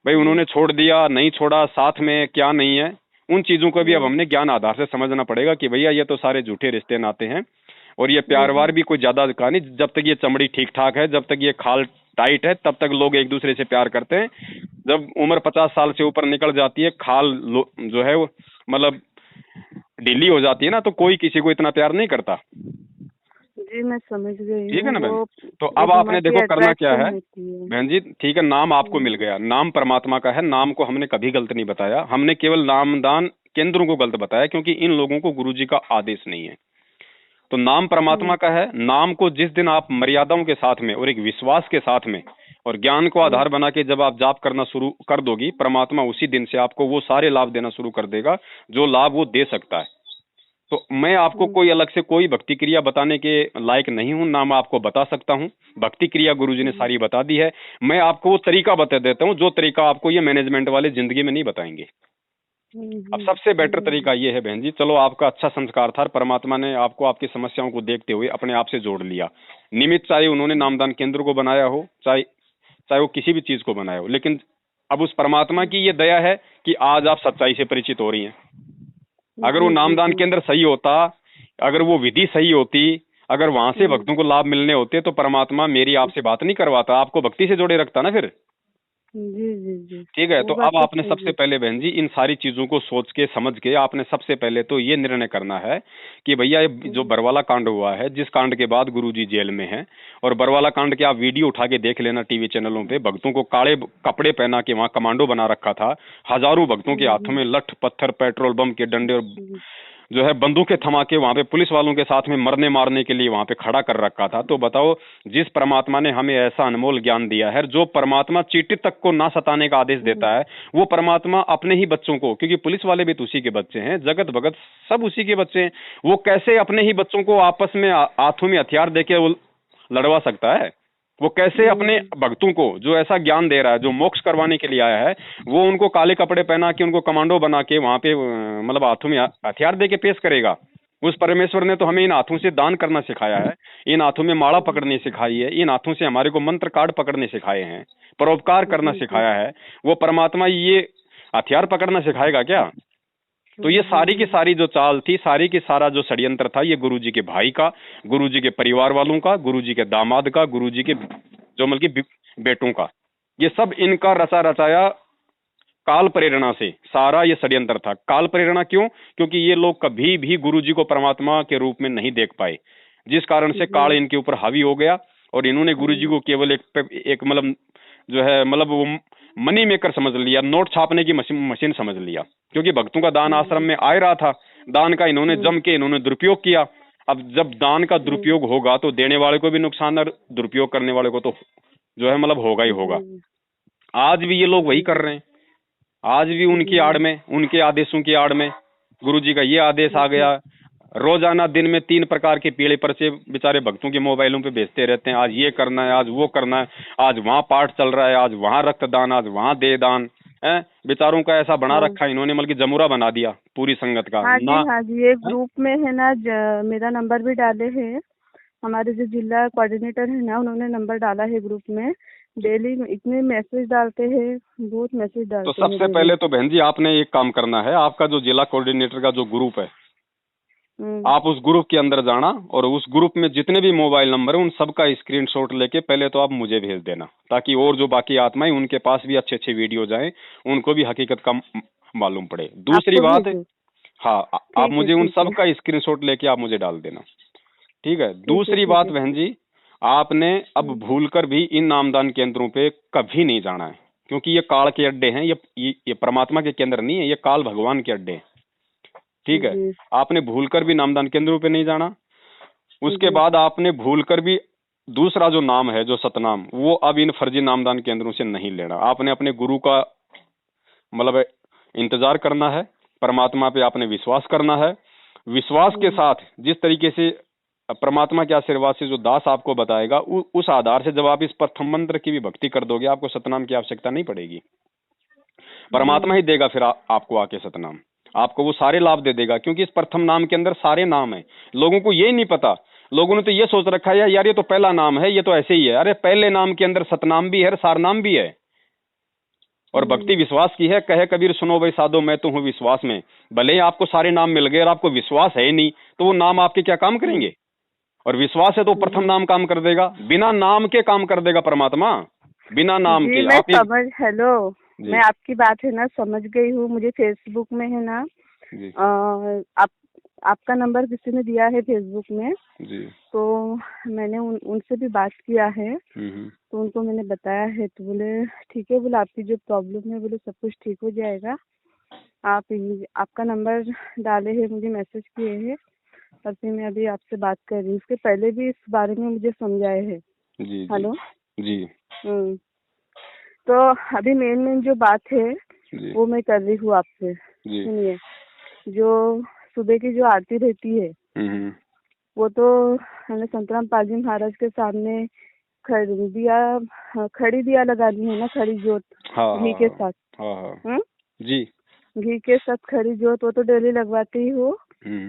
भाई उन्होंने छोड़ दिया, नहीं छोड़ा, साथ में क्या नहीं है, उन चीजों को भी अब हमने ज्ञान आधार से समझना पड़ेगा कि भैया ये तो सारे झूठे रिश्ते नाते हैं, और ये प्यार वार भी कोई ज्यादा का नहीं। जब तक ये चमड़ी ठीक ठाक है, जब तक ये खाल टाइट है, तब तक लोग एक दूसरे से प्यार करते हैं। जब उम्र 50 साल से ऊपर निकल जाती है, खाल जो है वो मतलब ढीली हो जाती है ना, तो कोई किसी को इतना प्यार नहीं करता, जी, मैं समझ गई ठीक है हूँ ना बहन। वो। तो अब एक आपने मत की देखो करना क्या अट्रैक्शन है होती है। बहन जी, ठीक है, नाम आपको मिल गया, नाम परमात्मा का है, नाम को हमने कभी गलत नहीं बताया, हमने केवल नामदान केंद्रों को गलत बताया, क्योंकि इन लोगों को गुरुजी का आदेश नहीं है। तो नाम परमात्मा का है। नाम को जिस दिन आप मर्यादाओं के साथ में और एक विश्वास के साथ में और ज्ञान को आधार बना के जब आप जाप करना शुरू कर दोगी, परमात्मा उसी दिन से आपको वो सारे लाभ देना शुरू कर देगा जो लाभ वो दे सकता है। तो मैं आपको कोई अलग से कोई भक्ति क्रिया बताने के लायक नहीं हूं, ना मैं आपको बता सकता हूं। भक्ति क्रिया गुरुजी ने सारी बता दी है। मैं आपको वो तरीका बता देता हूं जो तरीका आपको ये मैनेजमेंट वाले जिंदगी में नहीं बताएंगे। अब सबसे बेटर तरीका ये है बहन जी, चलो आपका अच्छा संस्कार था, परमात्मा ने आपको आपकी समस्याओं को देखते हुए अपने आप से जोड़ लिया। निमित्त चाहे उन्होंने नामदान केंद्र को बनाया हो, चाहे चाहे वो किसी भी चीज को बनाया हो, लेकिन अब उस परमात्मा की ये दया है कि आज आप सच्चाई से परिचित हो रही हैं। अगर वो नामदान केंद्र सही होता, अगर वो विधि सही होती, अगर वहां से भक्तों को लाभ मिलने होते, तो परमात्मा मेरी आपसे बात नहीं करवाता, आपको भक्ति से जोड़े रखता ना फिर, जी जी जी, ठीक है। वो तो बात अब तो आपने सही सबसे है। पहले बहन जी इन सारी चीजों को सोच के समझ के आपने सबसे पहले तो ये निर्णय करना है कि भैया ये जो बरवाला कांड हुआ है, जिस कांड के बाद गुरुजी जेल में हैं, और बरवाला कांड के आप वीडियो उठा के देख लेना टीवी चैनलों पे, भक्तों को काले कपड़े पहना के वहां कमांडो बना रखा था, हजारों भक्तों के हाथों में लठ पत्थर पेट्रोल बम के डंडे और जो है बंदूकें थमा के वहां पे पुलिस वालों के साथ में मरने मारने के लिए वहां पे खड़ा कर रखा था। तो बताओ, जिस परमात्मा ने हमें ऐसा अनमोल ज्ञान दिया है, जो परमात्मा चींटी तक को ना सताने का आदेश देता है, वो परमात्मा अपने ही बच्चों को, क्योंकि पुलिस वाले भी तो उसी के बच्चे हैं, जगत भगत सब उसी के बच्चे हैं, वो कैसे अपने ही बच्चों को आपस में हाथों में हथियार देके वो लड़वा सकता है? वो कैसे अपने भक्तों को जो ऐसा ज्ञान दे रहा है, जो मोक्ष करवाने के लिए आया है, वो उनको काले कपड़े पहना के, उनको कमांडो बना के वहां पे मतलब हाथों में हथियार दे के पेश करेगा? उस परमेश्वर ने तो हमें इन हाथों से दान करना सिखाया है, इन हाथों में माला पकड़नी सिखाई है, इन हाथों से हमारे को मंत्र कार्ड पकड़ने सिखाए हैं, परोपकार करना सिखाया है। वो परमात्मा ये हथियार पकड़ना सिखाएगा क्या? तो ये सारी की सारी जो चाल थी, सारी की सारा जो षड्यंत्र था, ये गुरुजी के भाई का, गुरुजी के परिवार वालों का, गुरुजी के दामाद का, गुरुजी के जो मतलब बेटों का, ये सब इनका रचा रचाया काल प्रेरणा से सारा ये षड्यंत्र था। काल प्रेरणा क्यों? क्योंकि ये लोग कभी भी गुरु जी को परमात्मा के रूप में नहीं देख पाए, जिस कारण से काल इनके ऊपर हावी हो गया और इन्होंने गुरु जी को केवल एक मतलब जो है मतलब वो मनी मेकर समझ लिया, नोट छापने की मशीन समझ लिया। क्योंकि भक्तों का दान आश्रम में आ रहा था, दान का इन्होंने जम के इन्होंने दुरुपयोग किया। अब जब दान का दुरुपयोग होगा तो देने वाले को भी नुकसान और दुरुपयोग करने वाले को तो जो है मतलब होगा ही होगा। आज भी ये लोग वही कर रहे हैं, आज भी उनकी आड़ में, उनके आदेशों की आड़ में। गुरु जी का ये आदेश आ गया, रोजाना दिन में 3 प्रकार के पीले पर्चे बेचारे भक्तों के मोबाइलों पे भेजते रहते हैं। आज ये करना है, आज वो करना है, आज वहाँ पाठ चल रहा है, आज वहाँ रक्तदान, आज वहाँ दे दान है। बेचारों का ऐसा बना रखा है इन्होंने, मतलब जमुरा बना दिया पूरी संगत का। हाँ जी, हाँ जी, एक ग्रुप में है ना, मेरा नंबर भी डाले हैं। हमारे जो जिला कोऑर्डिनेटर है ना, उन्होंने नंबर डाला है ग्रुप में। डेली इतने मैसेज डालते हैं, बहुत मैसेज डालते हैं। तो सबसे पहले तो बहन जी आपने एक काम करना है, आपका जो जिला कोऑर्डिनेटर का जो ग्रुप है, आप उस ग्रुप के अंदर जाना और उस ग्रुप में जितने भी मोबाइल नंबर है उन सबका स्क्रीनशॉट लेके पहले तो आप मुझे भेज देना, ताकि और जो बाकी आत्माएं उनके पास भी अच्छे अच्छे वीडियो जाएं, उनको भी हकीकत का मालूम पड़े। दूसरी बात है, हाँ, आप मुझे उन सबका स्क्रीनशॉट लेके आप मुझे डाल देना, ठीक है। दूसरी बात बहन जी, आपने अब भूलकर भी इन नामदान केंद्रों पे कभी नहीं जाना है, क्योंकि ये काल के अड्डे हैं, ये परमात्मा के केंद्र नहीं है, ये काल भगवान के अड्डे हैं, ठीक है। आपने भूलकर भी नामदान केंद्रों पे नहीं जाना। उसके बाद आपने भूलकर भी दूसरा जो नाम है, जो सतनाम, वो अब इन फर्जी नामदान केंद्रों से नहीं लेना। आपने अपने गुरु का मतलब इंतजार करना है, परमात्मा पे आपने विश्वास करना है। विश्वास के साथ जिस तरीके से परमात्मा के आशीर्वाद से जो दास आपको बताएगा, उस आधार से जब आप इस प्रथम मंत्र की भी भक्ति कर दोगे, आपको सतनाम की आवश्यकता नहीं पड़ेगी। परमात्मा ही देगा फिर आपको आके सतनाम, आपको वो सारे लाभ दे देगा, क्योंकि इस प्रथम नाम के अंदर सारे नाम हैं। लोगों को ये नहीं पता, लोगों ने तो ये सोच रखा है यार ये तो पहला नाम है, ये तो ऐसे ही है। अरे पहले नाम के अंदर सतनाम भी है, सार नाम भी है। और भक्ति विश्वास की है, कहे कबीर सुनो भाई साधो मैं तो हूँ विश्वास में। भले ही आपको सारे नाम मिल गए और आपको विश्वास है ही नहीं, तो वो नाम आपके क्या काम करेंगे? और विश्वास है तो प्रथम नाम काम कर देगा, बिना नाम के काम कर देगा परमात्मा, बिना नाम के। हेलो, मैं आपकी बात है ना समझ गई हूँ। मुझे फेसबुक में है ना आपका नंबर किसी ने दिया है फेसबुक में जी। तो मैंने उनसे भी बात किया है, तो उनको मैंने बताया है, तो बोले ठीक है, बोले आपकी जो प्रॉब्लम है बोले सब कुछ ठीक हो जाएगा। आपका नंबर डाले हैं, मुझे मैसेज किए हैं, और फिर मैं अभी आपसे बात कर रही हूँ। उसके पहले भी इस बारे में मुझे समझाए हैं जी। हेलो जी। तो अभी मेन जो बात है वो मैं कर रही हूँ आपसे। सुनिए, जो सुबह की जो आरती रहती है वो तो मैंने संतराम पालजी महाराज के सामने खड़ी दिया लगानी है ना, खड़ी जोत घी के साथ। जी, घी के साथ खड़ी जोत वो तो डेली लगवाती ही हो।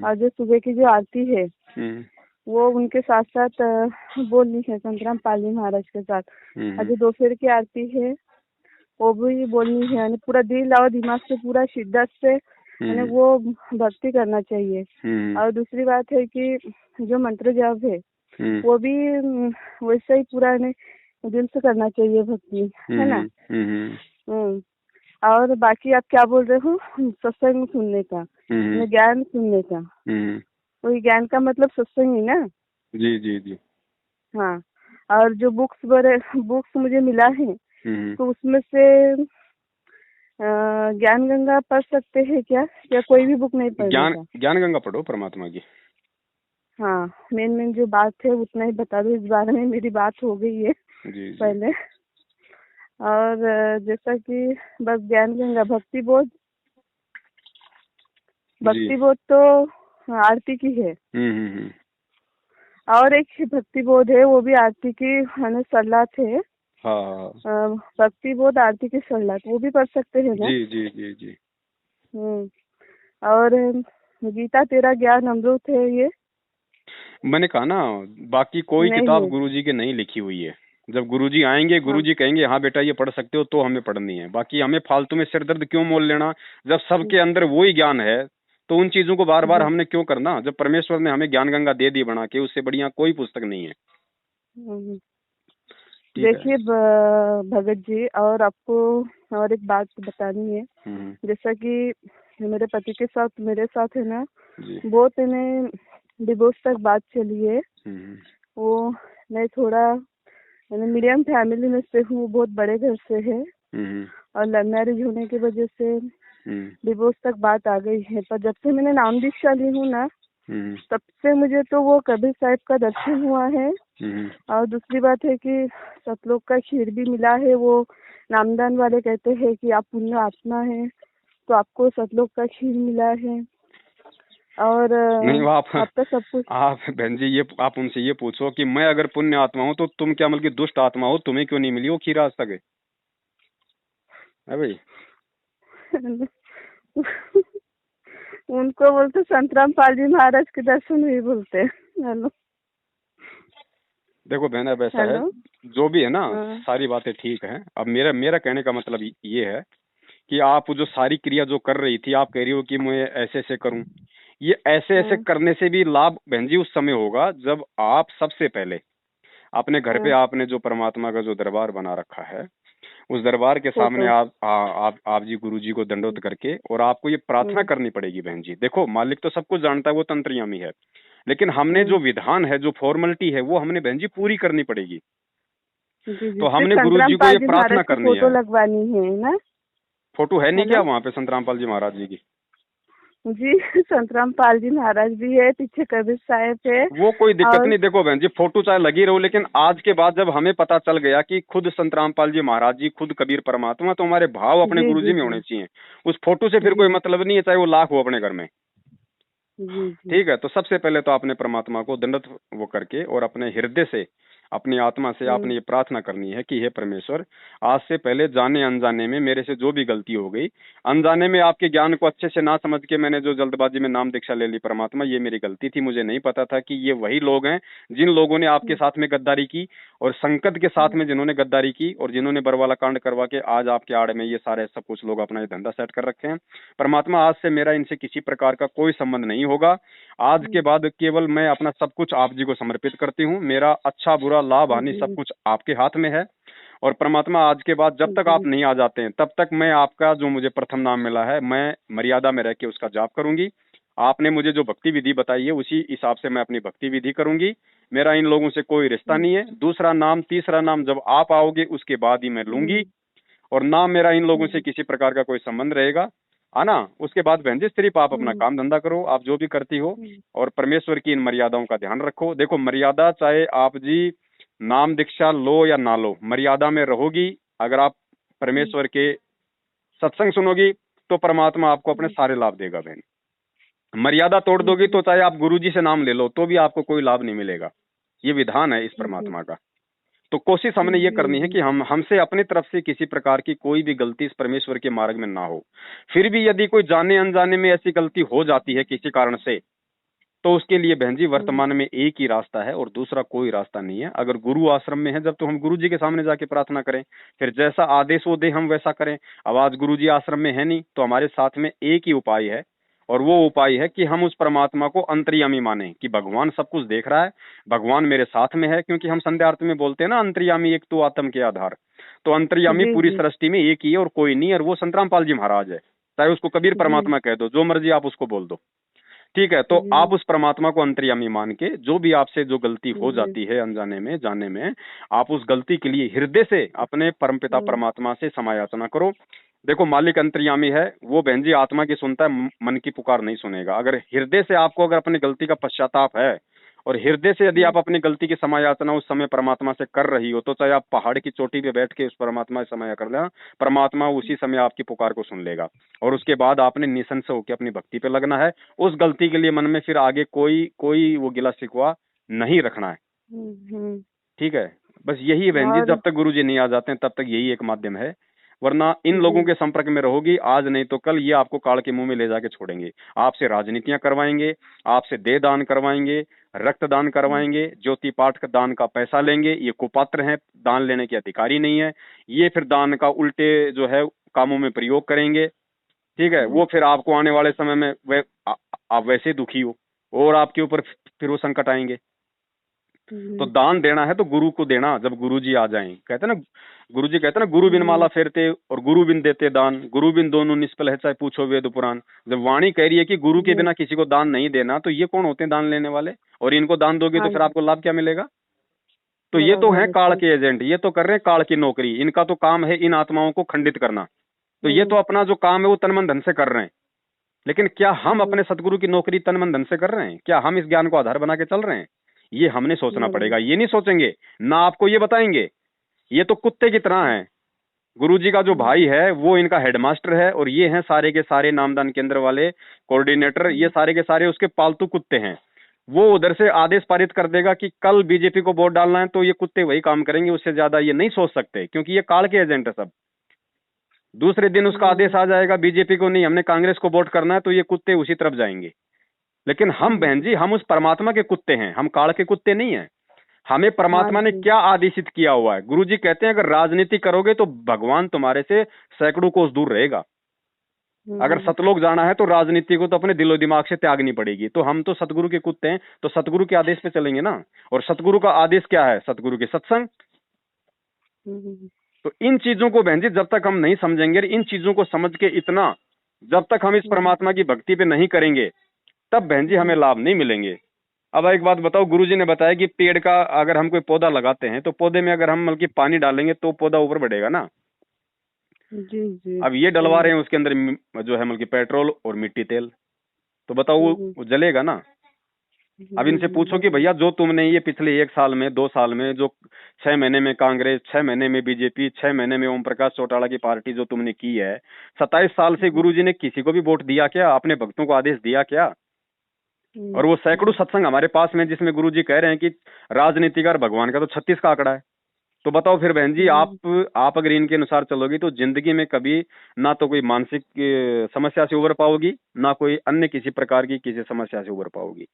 और जो सुबह की जो आरती है वो उनके साथ साथ बोलनी है संतराम पालजी महाराज के साथ। और जो दोपहर की आरती है वो भी बोलनी है, यानी पूरा दिल और दिमाग से पूरा शिद्दत से यानी वो भक्ति करना चाहिए। और दूसरी बात है कि जो मंत्र जाप है वो भी वैसे ही पूरा दिल से करना चाहिए भक्ति, है ना। और बाकी आप क्या बोल रहे हो, सत्संग सुनने का, ज्ञान सुनने का, वही ज्ञान का मतलब सत्संग ही ना। जी जी जी हाँ। और जो बुक्स मुझे मिला है तो उसमें से ज्ञान गंगा पढ़ सकते हैं क्या, या कोई भी बुक नहीं पढ़ने का? ज्ञान गंगा पढ़ो परमात्मा की। हाँ, मेन जो बात है उतना ही बता दो, इस बारे में मेरी बात हो गई है जी। पहले। और जैसा कि बस ज्ञान गंगा, भक्ति बोध तो आरती की है। और एक भक्ति बोध है, वो भी आरती की सलात है। हाँ। भक्ति बोध आरती की सलात वो भी पढ़ सकते हैं ना? जी जी जी जी। और गीता तेरा ज्ञान अमृत है, ये मैंने कहा ना, बाकी कोई किताब गुरुजी की नहीं लिखी हुई है। जब गुरुजी आएंगे, गुरुजी कहेंगे हाँ बेटा ये पढ़ सकते हो, तो हमें पढ़नी है। बाकी हमें फालतू में सिरदर्द क्यों मोल लेना, जब सबके अंदर वही ज्ञान है तो उन चीजों को बार बार हमने क्यों करना। जब परमेश्वर ने हमें ज्ञान गंगा दे दी बना के, उससे बढ़िया कोई पुस्तक नहीं है। ठीक है। देखिए भगत जी, और आपको और एक बात बतानी है। जैसा कि मेरे पति के साथ मेरे साथ है ना, जी। बहुत इन्हें डिवोर्स तक बात चली है। वो मैं थोड़ा मीडियम फैमिली में से हूँ, बहुत बड़े घर से है, और लव मैरिज होने की वजह से डिवोर्स तक बात आ गई है। पर जब से मैंने नाम दीक्षा ली हूँ ना, तब से मुझे तो वो कबीर साहिब का दर्शन हुआ है। और दूसरी बात है कि सतलोक का खीर भी मिला है। वो नामदान वाले कहते हैं कि आप पुण्य आत्मा है, तो आपको सतलोक का खीर मिला है। और नहीं, वो आपका सब कुछ। आप बहन जी, ये आप उनसे ये पूछो कि मैं अगर पुण्य आत्मा हूँ तो तुम क्या मतलब कि दुष्ट आत्मा हो, तुम्हें क्यों नहीं मिली वो खीर आज तक है भाई? उनको बोलते संतराम पाल जी महाराज के दर्शन हुए बोलते। हेलो। देखो बहन, अब ऐसा है, हेलो। जो भी है ना, हाँ। सारी बातें ठीक है। अब मेरा मेरा कहने का मतलब ये है कि आप जो सारी क्रिया जो कर रही थी, आप कह रही हो कि मैं ऐसे ऐसे करूं, ये ऐसे ऐसे हाँ। करने से भी लाभ बहन जी उस समय होगा जब आप सबसे पहले अपने घर पे हाँ। आपने जो परमात्मा का जो दरबार बना रखा है, उस दरबार के सामने फोटो। आप जी गुरु जी को दंडोत करके और आपको ये प्रार्थना करनी पड़ेगी बहन जी। देखो, मालिक तो सब कुछ जानता है, वो तंत्रियामी है, लेकिन हमने जो विधान है, जो फॉर्मेलिटी है, वो हमने बहन जी पूरी करनी पड़ेगी। जी जी, तो सिर्फ हमने गुरु संतराम जी को पाल ये जी प्रार्थना महाराज की करनी फोटो है। लगवानी है ना। फोटो है नहीं क्या हेलो। वहाँ पे संतराम पाल जी महाराज जी की? जी, संतराम पाल जी महाराज भी है, पीछे कबीर साहब है। वो कोई दिक्कत और नहीं। देखो बहन जी, फोटो चाहे लगी रहो, लेकिन आज के बाद जब हमें पता चल गया कि खुद संतराम पाल जी महाराज जी, खुद कबीर परमात्मा, तो हमारे भाव अपने जी गुरु जी जी में जी होने चाहिए। उस फोटो से फिर जी कोई मतलब नहीं है, चाहे वो लाख हो अपने घर में। जी जी। ठीक है, तो सबसे पहले तो आपने परमात्मा को दंडत वो करके और अपने हृदय से, अपनी आत्मा से आपने ये प्रार्थना करनी है कि हे परमेश्वर, आज से पहले जाने अनजाने में मेरे से जो भी गलती हो गई, अनजाने में आपके ज्ञान को अच्छे से ना समझ के मैंने जो जल्दबाजी में नाम दीक्षा ले ली, परमात्मा ये मेरी गलती थी। मुझे नहीं पता था कि ये वही लोग हैं जिन लोगों ने आपके साथ में गद्दारी की, और संकट के साथ में जिन्होंने गद्दारी की, और जिन्होंने बरवाला कांड करवा के आज आपके आड़ में ये सारे सब कुछ लोग अपना ये धंधा सेट कर रखे हैं। परमात्मा, आज से मेरा इनसे किसी प्रकार का कोई संबंध नहीं होगा। आज के बाद केवल मैं अपना सब कुछ आप जी को समर्पित करती हूँ। मेरा अच्छा बुरा लाभ हानि सब कुछ आपके हाथ में है। और परमात्मा, आज के बाद जब तक आप नहीं आ जाते हैं, तब तक मैं आपका जो मुझे प्रथम नाम मिला है, मैं मर्यादा में रह के उसका जाप करूंगी। आपने मुझे जो भक्ति विधि बताई है, उसी हिसाब से मैं अपनी भक्ति विधि करूंगी। मेरा इन लोगों से कोई रिश्ता नहीं है। दूसरा नाम, तीसरा नाम जब आप आओगे उसके बाद ही मैं लूंगी। और ना मेरा इन लोगों से किसी प्रकार का कोई संबंध रहेगा, आना। उसके बाद बहन जी, सिर्फ आप अपना काम धंधा करो, आप जो भी करती हो, और परमेश्वर की इन मर्यादाओं का ध्यान रखो। देखो, मर्यादा चाहे आप जी नाम दीक्षा लो या ना लो, मर्यादा में रहोगी। अगर आप परमेश्वर के सत्संग सुनोगी तो परमात्मा आपको अपने सारे लाभ देगा बहन। मर्यादा तोड़ दोगी तो चाहे आप गुरु जी से नाम ले लो तो भी आपको कोई लाभ नहीं मिलेगा। ये विधान है इस परमात्मा का। तो कोशिश हमने ये करनी है कि हमसे अपनी तरफ से किसी प्रकार की कोई भी गलती इस परमेश्वर के मार्ग में ना हो। फिर भी यदि कोई जाने अनजाने में ऐसी गलती हो जाती है किसी कारण से, तो उसके लिए बहन जी वर्तमान में एक ही रास्ता है और दूसरा कोई रास्ता नहीं है। अगर गुरु आश्रम में है जब, तो हम गुरु जी के सामने जाके प्रार्थना करें, फिर जैसा आदेश वो दे हम वैसा करें। अब आज गुरु जी आश्रम में है नहीं, तो हमारे साथ में एक ही उपाय है, और वो उपाय है कि हम उस परमात्मा को अंतर्यामी माने कि भगवान सब कुछ देख रहा है, भगवान मेरे साथ में है। क्योंकि हम संध्या आरती में बोलते हैं ना, अंतर्यामी एक तो आत्म के आधार। तो अंतर्यामी जी पूरी जी सृष्टि में एक ही है और कोई नहीं, और वो संतराम पाल जी महाराज है। चाहे उसको कबीर जी परमात्मा कह दो, जो मर्जी आप उसको बोल दो। ठीक है, तो आप उस परमात्मा को अंतर्यामी मान के, जो भी आपसे जो गलती हो जाती है अनजाने में जाने में, आप उस गलती के लिए हृदय से अपने परमपिता परमात्मा से क्षमा याचना करो। देखो, मालिक अंतर्यामी है, वो बहन जी आत्मा की सुनता है, मन की पुकार नहीं सुनेगा। अगर हृदय से आपको अगर अपनी गलती का पश्चाताप है, और हृदय से यदि आप अपनी गलती की क्षमा याचना उस समय परमात्मा से कर रही हो, तो चाहे आप पहाड़ की चोटी पे बैठ के उस परमात्मा से क्षमा कर लेना, परमात्मा उसी समय आपकी पुकार को सुन लेगा। और उसके बाद आपने निसंशय होकर अपनी भक्ति पे लगना है। उस गलती के लिए मन में फिर आगे कोई कोई वो गिला शिकवा नहीं रखना है। ठीक है, बस यही है बहन जी, और जब तक गुरु जी नहीं आ जाते हैं तब तक यही एक माध्यम है। वरना इन लोगों जी के संपर्क में रहोगी, आज नहीं तो कल ये आपको काल के मुंह में ले जाके छोड़ेंगे। आपसे राजनीतियां करवाएंगे, आपसे देह दान करवाएंगे, रक्तदान करवाएंगे, ज्योति पाठ का दान का पैसा लेंगे। ये कुपात्र हैं, दान लेने के अधिकारी नहीं है। ये फिर दान का उल्टे जो है कामों में प्रयोग करेंगे। ठीक है, वो फिर आपको आने वाले समय में आप वैसे दुखी हो और आपके ऊपर फिर वो संकट आएंगे। तो दान देना है तो गुरु को देना। जब गुरु जी आ जाएं, कहते ना, गुरु जी कहते ना, गुरु बिन माला फेरते और गुरु बिन देते दान, गुरु बिन दोनों निष्फल है चाहे पूछो वेद पुराण। जब वाणी कह रही है कि गुरु के बिना किसी को दान नहीं देना, तो ये कौन होते हैं दान लेने वाले? और इनको दान दोगे तो फिर आपको लाभ क्या मिलेगा? तो ये तो है काल के एजेंट, ये तो कर रहे हैं काल की नौकरी। इनका तो काम है इन आत्माओं को खंडित करना। तो ये तो अपना जो काम है वो तन मन धन से कर रहे हैं। लेकिन क्या हम अपने सतगुरु की नौकरी तन मन धन से कर रहे हैं? क्या हम इस ज्ञान को आधार बना के चल रहे हैं? ये हमने सोचना पड़ेगा। ये नहीं सोचेंगे ना आपको ये बताएंगे। ये तो कुत्ते की तरह है। गुरुजी का जो भाई है वो इनका हेडमास्टर है, और ये हैं सारे के सारे नामदान केंद्र वाले कोऑर्डिनेटर। ये सारे के सारे उसके पालतू कुत्ते हैं। वो उधर से आदेश पारित कर देगा कि कल बीजेपी को वोट डालना है, तो ये कुत्ते वही काम करेंगे। उससे ज्यादा ये नहीं सोच सकते, क्योंकि ये काल के एजेंट है सब। दूसरे दिन उसका आदेश आ जाएगा बीजेपी को नहीं, हमने कांग्रेस को वोट करना है, तो ये कुत्ते उसी तरफ जाएंगे। लेकिन हम बहन जी, हम उस परमात्मा के कुत्ते हैं, हम काल के कुत्ते नहीं हैं। हमें परमात्मा ने क्या आदेशित किया हुआ है? गुरुजी कहते हैं अगर राजनीति करोगे तो भगवान तुम्हारे से सैकड़ों कोस दूर रहेगा। अगर सतलोक जाना है तो राजनीति को तो अपने दिलो दिमाग से त्यागनी पड़ेगी। तो हम तो सतगुरु के कुत्ते हैं, तो सतगुरु के आदेश पे चलेंगे ना। और सतगुरु का आदेश क्या है? सतगुरु के सत्संग। तो इन चीजों को बहन जी जब तक हम नहीं समझेंगे, इन चीजों को समझ के इतना जब तक हम इस परमात्मा की भक्ति पे नहीं करेंगे, तब बहन जी हमें लाभ नहीं मिलेंगे। अब एक बात बताओ, गुरुजी ने बताया कि पेड़ का अगर हम कोई पौधा लगाते हैं तो पौधे में अगर हम मतलब कि पानी डालेंगे तो पौधा ऊपर बढ़ेगा ना। जी जी। अब ये डलवा रहे हैं उसके अंदर जो है मतलब कि पेट्रोल और मिट्टी तेल, तो बताओ वो जलेगा ना। अब इनसे पूछो कि भैया जो तुमने ये पिछले 1 साल में 2 साल में जो 6 महीने में कांग्रेस, 6 महीने में बीजेपी, 6 महीने में ओम प्रकाश चौटाला की पार्टी जो तुमने की है, 27 साल से गुरुजी ने किसी को भी वोट दिया क्या? अपने भक्तों को आदेश दिया क्या? और वो सैकड़ों सत्संग हमारे पास में जिसमें गुरुजी कह रहे हैं कि राजनीति का और भगवान का तो 36 का आंकड़ा है। तो बताओ फिर बहन जी, आप अगर इनके अनुसार चलोगी तो जिंदगी में कभी ना तो कोई मानसिक समस्या से उबर पाओगी, ना कोई अन्य किसी प्रकार की किसी समस्या से उबर पाओगी।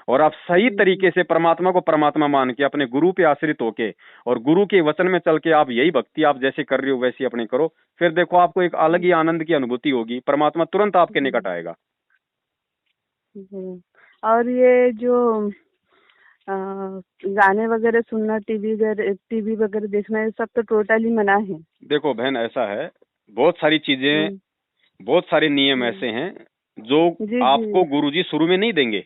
और आप सही तरीके से परमात्मा को परमात्मा मान के अपने गुरु पे आश्रित होके और गुरु के वचन में चल के आप यही भक्ति आप जैसे कर रही हो वैसी अपनी करो, फिर देखो आपको एक अलग ही आनंद की अनुभूति होगी। परमात्मा तुरंत आपके निकट आएगा। और ये जो गाने वगैरह सुनना, टीवी वगैरह देखना, ये सब तो टोटली मना है। देखो बहन, ऐसा है, बहुत सारी चीजें, बहुत सारे नियम ऐसे हैं जो आपको गुरुजी शुरू में नहीं देंगे।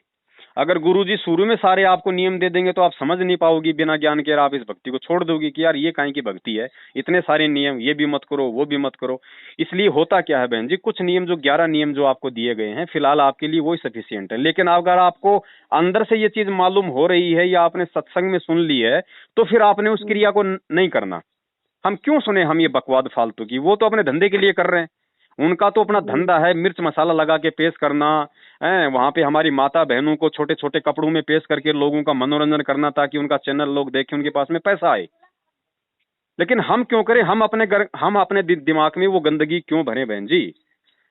अगर गुरुजी शुरू में सारे आपको नियम दे देंगे तो आप समझ नहीं पाओगी, बिना ज्ञान के आप इस भक्ति को छोड़ दोगी कि यार ये काहे की भक्ति है, इतने सारे नियम, ये भी मत करो वो भी मत करो। इसलिए होता क्या है बहन जी, कुछ नियम जो 11 नियम जो आपको दिए गए हैं फिलहाल आपके लिए वही सफिशियंट है। लेकिन अगर आपको अंदर से ये चीज मालूम हो रही है या आपने सत्संग में सुन ली है, तो फिर आपने उस क्रिया को नहीं करना। हम क्यों सुने हम ये बकवाद फालतू की? वो तो अपने धंधे के लिए कर रहे हैं, उनका तो अपना धंधा है मिर्च मसाला लगा के पेश करना है। वहां पे हमारी माता बहनों को छोटे छोटे कपड़ों में पेश करके लोगों का मनोरंजन करना ताकि उनका चैनल लोग देखें, उनके पास में पैसा आए। लेकिन हम क्यों करें? हम अपने दिमाग में वो गंदगी क्यों भरें बहन जी?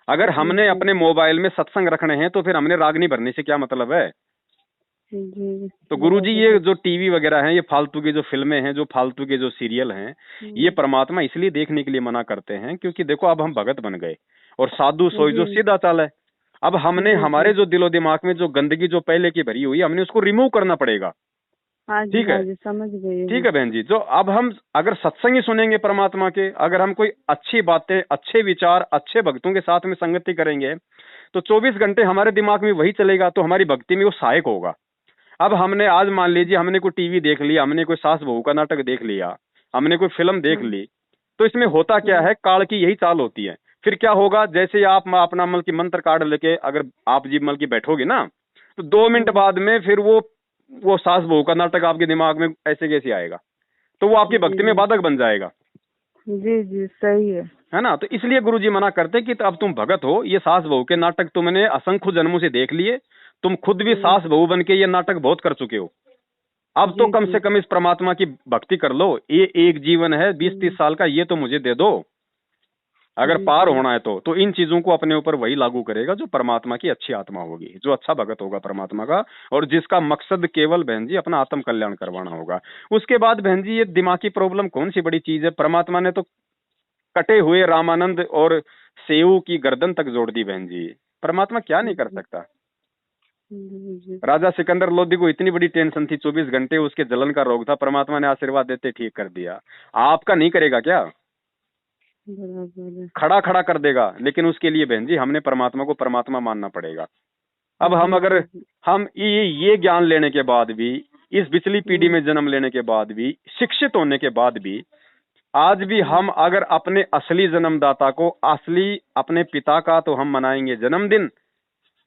अगर हमने अपने मोबाइल में सत्संग रखने हैं तो फिर हमने रागनी भरने से क्या मतलब है? तो गुरुजी ये जो टीवी वगैरह हैं, ये फालतू की जो फिल्में हैं, जो फालतू के जो सीरियल हैं, ये परमात्मा इसलिए देखने के लिए मना करते हैं क्योंकि देखो अब हम भगत बन गए और साधु सोई जो सीधा चाल है। अब हमने हमारे जो दिलो दिमाग में जो गंदगी जो पहले की भरी हुई, हमने उसको रिमूव करना पड़ेगा। ठीक है, समझ गई। ठीक है बहन जी। जो अब हम अगर सत्संग ही सुनेंगे परमात्मा के, अगर हम कोई अच्छी बातें, अच्छे विचार, अच्छे भक्तों के साथ में संगति करेंगे तो 24 घंटे हमारे दिमाग में वही चलेगा, तो हमारी भक्ति में वो सहायक होगा। अब हमने आज मान लीजिए हमने कोई टीवी देख लिया, हमने कोई सास बहू का नाटक देख लिया, हमने कोई फिल्म देख ली, तो इसमें होता क्या है, काल की यही चाल होती है। फिर क्या होगा, जैसे आप अपना मल की मंत्र कार्ड लेके अगर आप जी मल की बैठोगे ना, तो 2 मिनट बाद में फिर वो सास बहू का नाटक आपके दिमाग में ऐसे कैसे आएगा, तो वो आपकी भक्ति में बाधक बन जाएगा। जी जी, सही है ना। तो इसलिए गुरुजी मना करते कि अब तुम भगत हो, ये सास बहू के नाटक तुमने असंख्य जन्मों से देख लिए, तुम खुद भी सास बहू बन के ये नाटक बहुत कर चुके हो। अब तो कम से कम इस परमात्मा की भक्ति कर लो। ये एक जीवन है 20-30 साल का, ये तो मुझे दे दो। अगर पार होना है तो इन चीजों को अपने ऊपर वही लागू करेगा जो परमात्मा की अच्छी आत्मा होगी, जो अच्छा भगत होगा परमात्मा का, और जिसका मकसद केवल बहन जी अपना आत्म कल्याण करवाना होगा। उसके बाद बहन जी ये दिमागी प्रॉब्लम कौन सी बड़ी चीज है? परमात्मा ने तो कटे हुए रामानंद और सेऊ की गर्दन तक जोड़ दी बहन जी। परमात्मा क्या नहीं कर सकता? जी जी। राजा सिकंदर लोधी को इतनी बड़ी टेंशन थी, 24 घंटे उसके जलन का रोग था, परमात्मा ने आशीर्वाद देते ठीक कर दिया। आपका नहीं करेगा क्या? बराबर है। खड़ा खड़ा कर देगा, लेकिन उसके लिए बहन जी हमने परमात्मा को परमात्मा मानना पड़ेगा। अब हम जी अगर जी जी। हम ये ज्ञान लेने के बाद भी, इस पिछली पीढ़ी में जन्म लेने के बाद भी, शिक्षित होने के बाद भी, आज भी हम अगर अपने असली जन्मदाता को, असली अपने पिता का तो हम मनाएंगे जन्मदिन,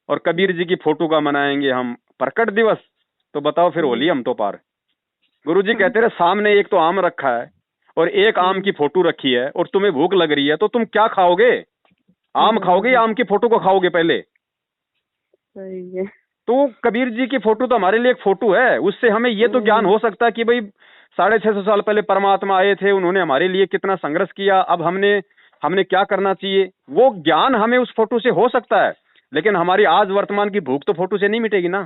और कबीर जी की फोटो का मनाएंगे हम प्रकट दिवस, तो बताओ फिर होली हम तो पार। गुरुजी कहते रहे सामने एक तो आम रखा है और एक आम की फोटो रखी है, और तुम्हें भूख लग रही है, तो तुम क्या खाओगे? आम खाओगे या आम की फोटो को खाओगे पहले? सही है। तो कबीर जी की फोटो तो हमारे लिए एक फोटो है, उससे हमें ये तो ज्ञान हो सकता है कि भाई 650 साल पहले परमात्मा आए थे, उन्होंने हमारे लिए कितना संघर्ष किया, अब हमने हमने क्या करना चाहिए, वो ज्ञान हमें उस फोटो से हो सकता है। लेकिन हमारी आज वर्तमान की भूख तो फोटो से नहीं मिटेगी ना।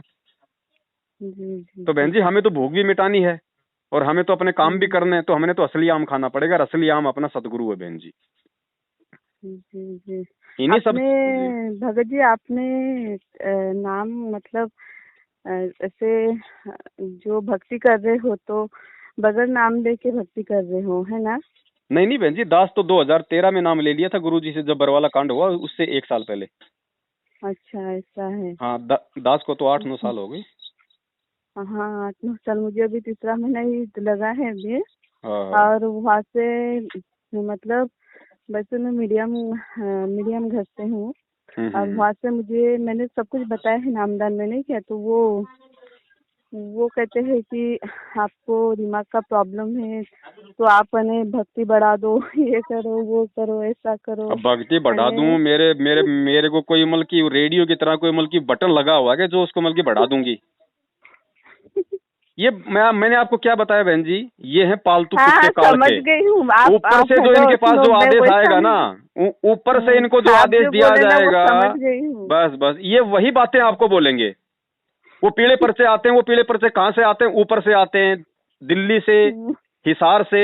जी जी तो बहन जी हमें तो भूख भी मिटानी है, और हमें तो अपने काम भी करने हैं, तो हमने तो असली आम खाना पड़ेगा, और असली आम अपना सदगुरु है बहन जी। जी जी। इन्हीं सब आपने जी भगत जी, आपने नाम मतलब ऐसे जो भक्ति कर रहे हो तो बगैर नाम लेके भक्ति कर रहे हो, है ना? नहीं नहीं बहन जी, दास तो 2013 में नाम ले लिया था गुरुजी से, जब बरवाला कांड हुआ उससे 1 साल पहले। अच्छा, ऐसा है। हाँ, दास को तो 8-9 साल हो गए। हाँ, 8-9 साल, मुझे अभी तीसरा महीना ही लगा है अभी। हाँ और वहाँ से मतलब वैसे मैं मीडियम घर से हूँ। और हम्म। वहाँ से मैंने सब कुछ बताया है, नामदान में नहीं किया, तो वो कहते हैं कि आपको दिमाग का प्रॉब्लम है, तो आप भक्ति बढ़ा दो, ये करो वो करो ऐसा करो। अब भक्ति बढ़ा दूं? मैंने मेरे मेरे मेरे को कोई मतलब की रेडियो की तरह कोई मतलब की बटन लगा हुआ है कि जो उसको मतलब की बढ़ा दूंगी? ये मैंने आपको क्या बताया बहन जी, ये है पालतू हाँ कुत्ते हाँ, काल समझ के। गई हूँ। आप ऊपर से जो हेलो इनके पास सुनो, जो मैं आदेश वैसा आएगा ना, नहीं। ऊपर से इनको जो आप आदेश जो दिया बोले ना वो जाएगा, समझ गई हूँ। बस बस ये वही बातें आपको बोलेंगे। वो पीले पर्चे आते हैं, वो पीले पर्चे कहाँ से आते हैं? ऊपर से आते हैं, दिल्ली से, हिसार से।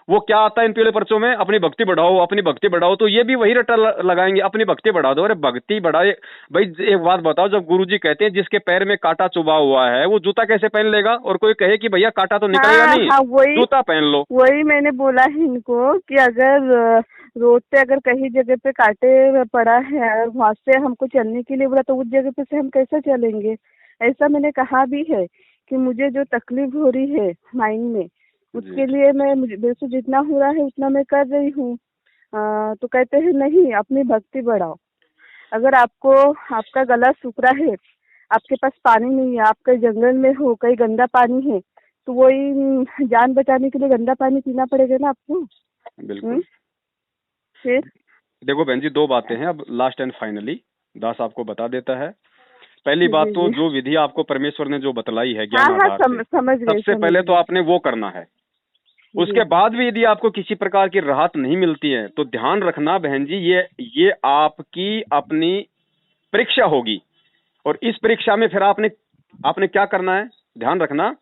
वो क्या आता है इन पीले पर्चों में? अपनी भक्ति बढ़ाओ, अपनी भक्ति बढ़ाओ। तो ये भी वही रट्टा लगाएंगे, अपनी भक्ति बढ़ा दो। अरे भक्ति बढ़ाए भाई, एक बात बताओ, जब गुरुजी कहते हैं जिसके पैर में कांटा चुभा हुआ है वो जूता कैसे पहन लेगा? और कोई कहे कि भैया कांटा तो निकलेगा हाँ नहीं, हाँ, वही जूता पहन लो। वही मैंने बोला है इनको कि अगर रोड पे अगर कहीं जगह पे कांटे पड़ा है और वहाँ से हमको चलने के लिए बोला, तो उस जगह पे से हम कैसे चलेंगे? ऐसा मैंने कहा भी है कि मुझे जो तकलीफ हो रही है माइंड में, जी उसके लिए मेरे से जितना हो रहा है उतना मैं कर रही हूँ। तो कहते हैं नहीं, अपनी भक्ति बढ़ाओ। अगर आपका गला सूख रहा है, आपके पास पानी नहीं है, आप कहीं जंगल में हो, कहीं गंदा पानी है, तो वही जान बचाने के लिए गंदा पानी पीना पड़ेगा ना आपको। बिल्कुल। फिर देखो बहन जी, दो बातें हैं, अब लास्ट एंड फाइनली दास आपको बता देता है। पहली बात जी तो जी। जो विधि आपको परमेश्वर ने जो बतलाई है हाँ ज्ञान हाँ, आधार से, सबसे समझ पहले तो गई। आपने वो करना है। जी उसके जी। बाद भी यदि आपको किसी प्रकार की राहत नहीं मिलती है, तो ध्यान रखना बहन जी, ये आपकी अपनी परीक्षा होगी। और इस परीक्षा में फिर आपने आपने क्या करना है, ध्यान रखना।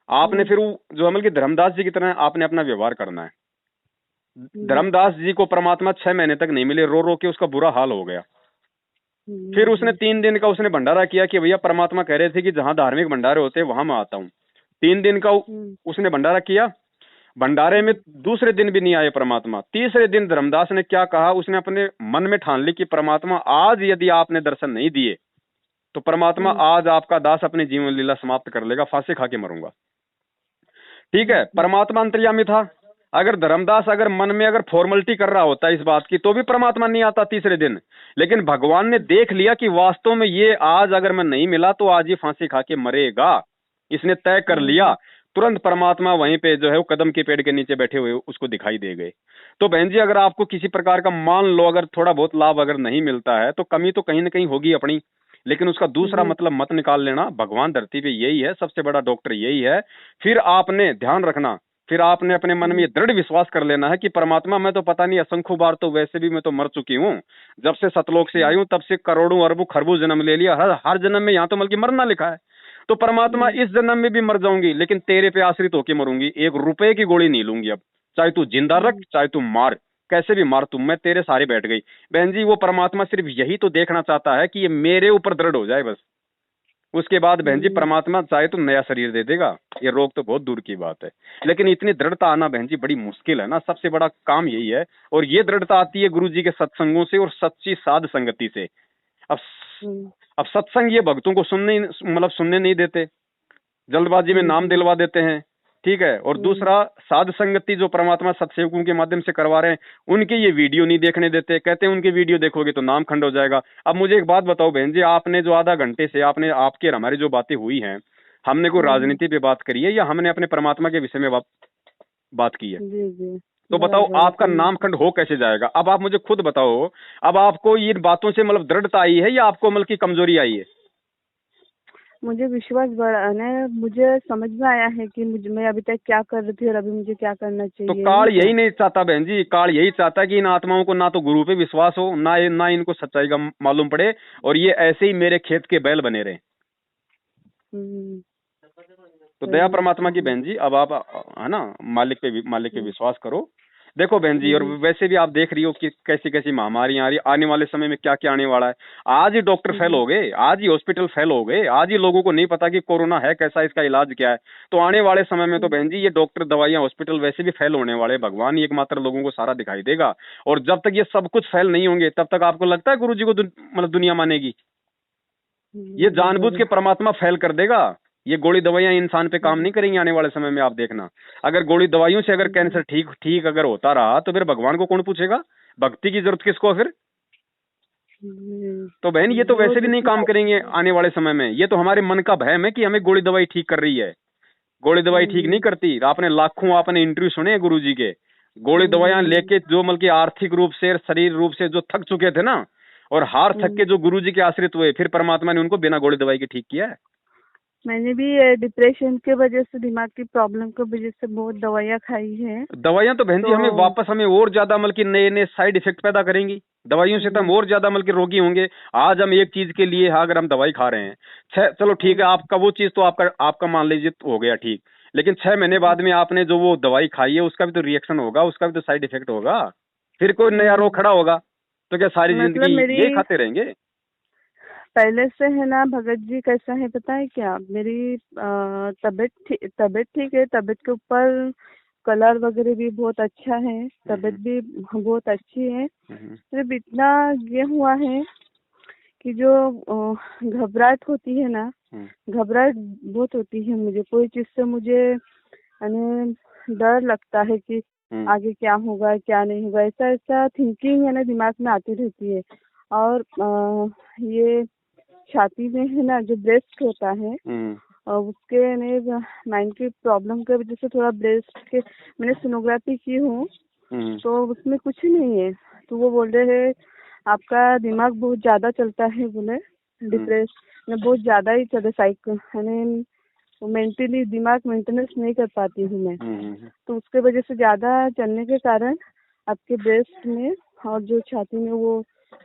आपने फिर जो अमल की धर्मदास जी की तरह आपने अपना व्यवहार करना है। धर्मदास जी को परमात्मा 6 महीने तक नहीं मिले, रो रो के उसका बुरा हाल हो गया। फिर उसने 3 दिन का उसने भंडारा किया कि भैया परमात्मा कह रहे थे कि जहां धार्मिक भंडारे होते हैं वहां मैं आता हूँ। 3 दिन का उसने भंडारा किया। भंडारे में दूसरे दिन भी नहीं आए परमात्मा। तीसरे दिन धर्मदास ने क्या कहा, उसने अपने मन में ठान ली कि परमात्मा आज यदि आपने दर्शन नहीं दिए तो परमात्मा आज आपका दास अपनी जीवन लीला समाप्त कर लेगा, फांसी खा के मरूंगा। ठीक है, परमात्मा अंतर्यामी था। अगर धर्मदास अगर मन में अगर फॉर्मेलिटी कर रहा होता इस बात की, तो भी परमात्मा नहीं आता तीसरे दिन। लेकिन भगवान ने देख लिया कि वास्तव में ये आज अगर मैं नहीं मिला तो आज ये फांसी खा के मरेगा, इसने तय कर लिया। तुरंत परमात्मा वहीं पे जो है वो कदम के पेड़ के नीचे बैठे हुए उसको दिखाई दे गए। तो बहन जी, अगर आपको किसी प्रकार का मान लो अगर थोड़ा बहुत लाभ अगर नहीं मिलता है, तो कमी तो कहीं ना कहीं होगी अपनी, लेकिन उसका दूसरा मतलब मत निकाल लेना। भगवान धरती पे यही है, सबसे बड़ा डॉक्टर यही है। फिर आपने ध्यान रखना, फिर आपने अपने मन में ये दृढ़ विश्वास कर लेना है कि परमात्मा मैं तो पता नहीं असंख्य बार तो वैसे भी मैं तो मर चुकी हूँ। जब से सतलोक से आई हूँ तब से करोड़ों अरबों खरबों जन्म ले लिया, हर जन्म में यहाँ तो बल्कि मरना लिखा है। तो परमात्मा इस जन्म में भी मर जाऊंगी, लेकिन तेरे पे आश्रित होके मरूंगी, 1 रुपए की गोली नहीं लूंगी अब। चाहे तू जिंदा रख, चाहे तू मार, कैसे भी मार, तुम मैं तेरे सारे बैठ गई। बहन जी, वो परमात्मा सिर्फ यही तो देखना चाहता है कि ये मेरे ऊपर दृढ़ हो जाए बस। उसके बाद बहन जी परमात्मा चाहे तो नया शरीर दे देगा, ये रोग तो बहुत दूर की बात है। लेकिन इतनी दृढ़ता आना बहन जी बड़ी मुश्किल है ना, सबसे बड़ा काम यही है। और ये दृढ़ता आती है गुरु जी के सत्संगों से और सच्ची साध संगति से। अब अब सत्संग ये भक्तों को सुनने नहीं देते, जल्दबाजी में नाम दिलवा देते हैं, ठीक है। और दूसरा, साध संगति जो परमात्मा सत्सेवकों के माध्यम से करवा रहे हैं, उनके ये वीडियो नहीं देखने देते, कहते हैं उनके वीडियो देखोगे तो नाम खंड हो जाएगा। अब मुझे एक बात बताओ बहन जी, आपने जो आधा घंटे से आपने आपके और हमारी जो बातें हुई हैं, हमने कोई राजनीति पे बात करी है या हमने अपने परमात्मा के विषय में बात की है? तो बताओ आपका नाम खंड हो कैसे जाएगा? अब आप मुझे खुद बताओ, अब आपको इन बातों से दृढ़ता आई है या आपको की कमजोरी आई है? मुझे विश्वास बढ़ाना है, मुझे समझ में आया है कि मैं अभी तक क्या कर रही थी और अभी मुझे क्या करना चाहिए। तो काल यही नहीं चाहता बहन जी, काल यही चाहता है कि इन आत्माओं को ना तो गुरु पे विश्वास हो, ना इनको सच्चाई का मालूम पड़े, और ये ऐसे ही मेरे खेत के बैल बने रहे। तो दया परमात्मा की बहन जी, अब आप है ना मालिक पे विश्वास करो। देखो बहन जी, और वैसे भी आप देख रही हो कि कैसी कैसी महामारियां आ रही, आने वाले समय में क्या क्या आने वाला है। आज ही डॉक्टर फेल हो गए, आज ही हॉस्पिटल फेल हो गए, आज ही लोगों को नहीं पता कि कोरोना है कैसा, इसका इलाज क्या है। तो आने वाले समय में तो बहन जी ये डॉक्टर, दवाइयां, हॉस्पिटल वैसे भी फेल होने वाले। भगवान ही एकमात्र लोगों को सारा दिखाई देगा। और जब तक ये सब कुछ फेल नहीं होंगे, तब तक आपको लगता है गुरु जी को दुनिया मानेगी? ये जानबूझ के परमात्मा फेल कर देगा। ये गोली दवाइयां इंसान पे काम नहीं करेंगी आने वाले समय में, आप देखना। अगर गोली दवाइयों से अगर कैंसर ठीक अगर होता रहा, तो फिर भगवान को कौन पूछेगा? भक्ति की जरूरत किसको फिर? तो बहन ये तो वैसे भी नहीं काम करेंगे आने वाले समय में। ये तो हमारे मन का भ्रम है कि हमें गोली दवाई ठीक कर रही है। गोली दवाई ठीक नहीं करती। आपने लाखों इंटरव्यू सुने गुरु जी के। गोली दवाइयां लेके जो आर्थिक रूप से, शरीर रूप से जो थक चुके थे ना, और हार थक के जो गुरु जी के आश्रित हुए, फिर परमात्मा ने उनको बिना गोली दवाई के ठीक किया है। मैंने भी डिप्रेशन के वजह से, दिमाग की प्रॉब्लम की वजह से बहुत दवाइयाँ खाई है। दवाइयां तो बहन जी हमें और ज्यादा नए साइड इफेक्ट पैदा करेंगी। दवाइयों से तो हम और ज्यादा रोगी होंगे। आज हम एक चीज के लिए अगर हम दवाई खा रहे हैं, चलो ठीक है, आपका वो चीज तो आपका मान लीजिए हो गया ठीक, लेकिन 6 महीने बाद में आपने जो वो दवाई खाई है उसका भी तो रिएक्शन होगा, उसका भी तो साइड इफेक्ट होगा, फिर कोई नया रोग खड़ा होगा। तो क्या सारी जिंदगी ये खाते रहेंगे? पहले से है ना भगत जी, कैसा है पता है क्या, मेरी तबीयत ठीक है, तबीयत के ऊपर कलर वगैरह भी बहुत अच्छा है, तबीयत भी बहुत अच्छी है। सिर्फ इतना ये हुआ है कि जो घबराहट होती है ना, घबराहट बहुत होती है मुझे। कोई चीज से मुझे डर लगता है कि आगे क्या होगा क्या नहीं होगा, ऐसा थिंकिंग है ना दिमाग में आती रहती है। और ये छाती में है ना जो ब्रेस्ट होता है, उसके माइंड की प्रॉब्लम की वजह से थोड़ा ब्रेस्ट के, मैंने सोनोग्राफी की हूँ तो उसमें कुछ नहीं है। तो वो बोल रहे हैं आपका दिमाग बहुत ज्यादा चलता है, बोले डिप्रेस में बहुत ज्यादा ही चले, मेंटली दिमाग मेंटेनेंस नहीं कर पाती हूँ मैं। तो उसके वजह से ज्यादा चलने के कारण आपके ब्रेस्ट में और जो छाती में वो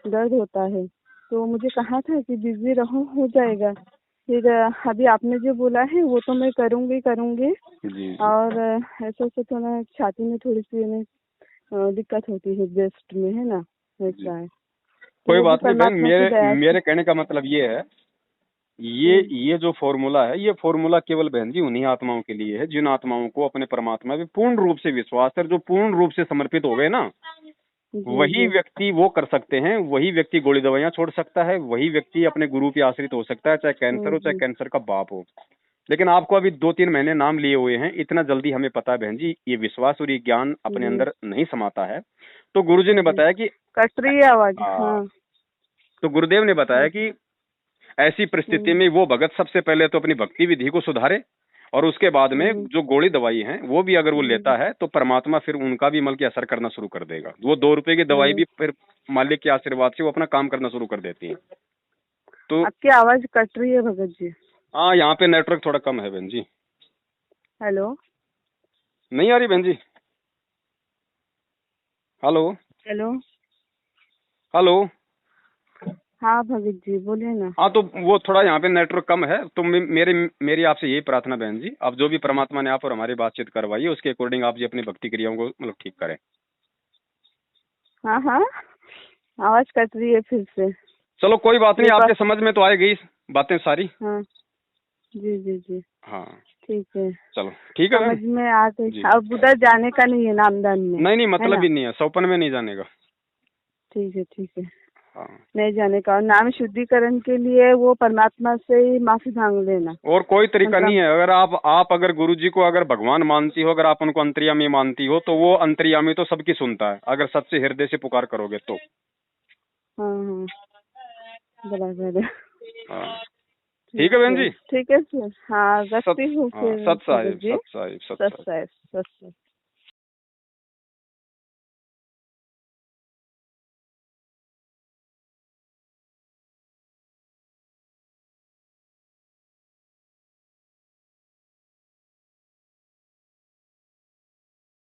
दर्द होता है। तो मुझे कहा था कि बिजी रहो, हो जाएगा। फिर अभी आपने जो बोला है वो तो मैं करूँगी। और ऐसा थोड़ा छाती में थोड़ी सी दिक्कत होती है, ब्रेस्ट में है ना, ऐसा है। कोई बात नहीं बहन, मेरे कहने का मतलब ये है, ये जो फॉर्मूला है, ये फॉर्मूला केवल बहन जी उन्हीं आत्माओं के लिए है जिन आत्माओं को अपने परमात्मा में पूर्ण रूप से विश्वास है, जो पूर्ण रूप से समर्पित हो गए ना, वही व्यक्ति वो कर सकते हैं। वही व्यक्ति गोली दवाइयां छोड़ सकता है, वही व्यक्ति अपने गुरु पे आश्रित हो सकता है, चाहे कैंसर हो, चाहे कैंसर का बाप हो। लेकिन आपको अभी 2-3 महीने नाम लिए हुए हैं, इतना जल्दी हमें पता है बहन जी, ये विश्वास और ये ज्ञान अपने अंदर नहीं समाता है। तो गुरुजी ने बताया कि कट रही है आवाज। हाँ। तो गुरुदेव ने बताया कि ऐसी परिस्थिति में वो भगत सबसे पहले तो अपनी भक्ति विधि को सुधारे, और उसके बाद में जो गोली दवाई है वो भी अगर वो लेता है तो परमात्मा फिर उनका भी के असर करना शुरू कर देगा। वो 2 रुपए की दवाई भी फिर मालिक के आशीर्वाद से वो अपना काम करना शुरू कर देती है। तो आपकी आवाज कट रही है भगत जी। हाँ, यहाँ पे नेटवर्क थोड़ा कम है बहन जी। हेलो, नहीं आ रही बहन जी? Hello hello hello. हाँ भगत जी बोलिए ना। हाँ, तो वो थोड़ा यहाँ पे नेटवर्क कम है, तो मेरी आपसे यही प्रार्थना बहन जी, अब जो भी परमात्मा ने आप और हमारी बातचीत करवाई है उसके अकॉर्डिंग आप जी अपनी भक्ति क्रियाओं को ठीक करें। हाँ हाँ, आवाज कट रही है फिर से। चलो कोई बात नहीं, आपके समझ में तो आ गई बातें सारी। हाँ जी जी जी। हाँ ठीक है, चलो ठीक है समझ मैम। में आ गई। जी अब उधर जाने का नहीं है नामदान में, नहीं नहीं है मतलब ना? ही नहीं है, सौपन में नहीं जाने का। ठीक है ठीक है, हाँ नहीं जाने का। और नाम शुद्धिकरण के लिए वो परमात्मा से ही माफी मांग लेना। और कोई तरीका नहीं मतलब है। अगर आप अगर गुरुजी को अगर भगवान मानती हो, अगर आप उनको अंतर्यामी मानती हो, तो वो अंतर्यामी तो सबकी सुनता है अगर सच्चे हृदय से पुकार करोगे तो। हाँ हाँ, बराबर है। हाँ ठीक है बहन जी। ठीक है सर, हाँ सत रखती हूँ हाँ फिर सत सदर साहिब जी। सत साहिब सत सत साहिब। साहिब, सत साहिब।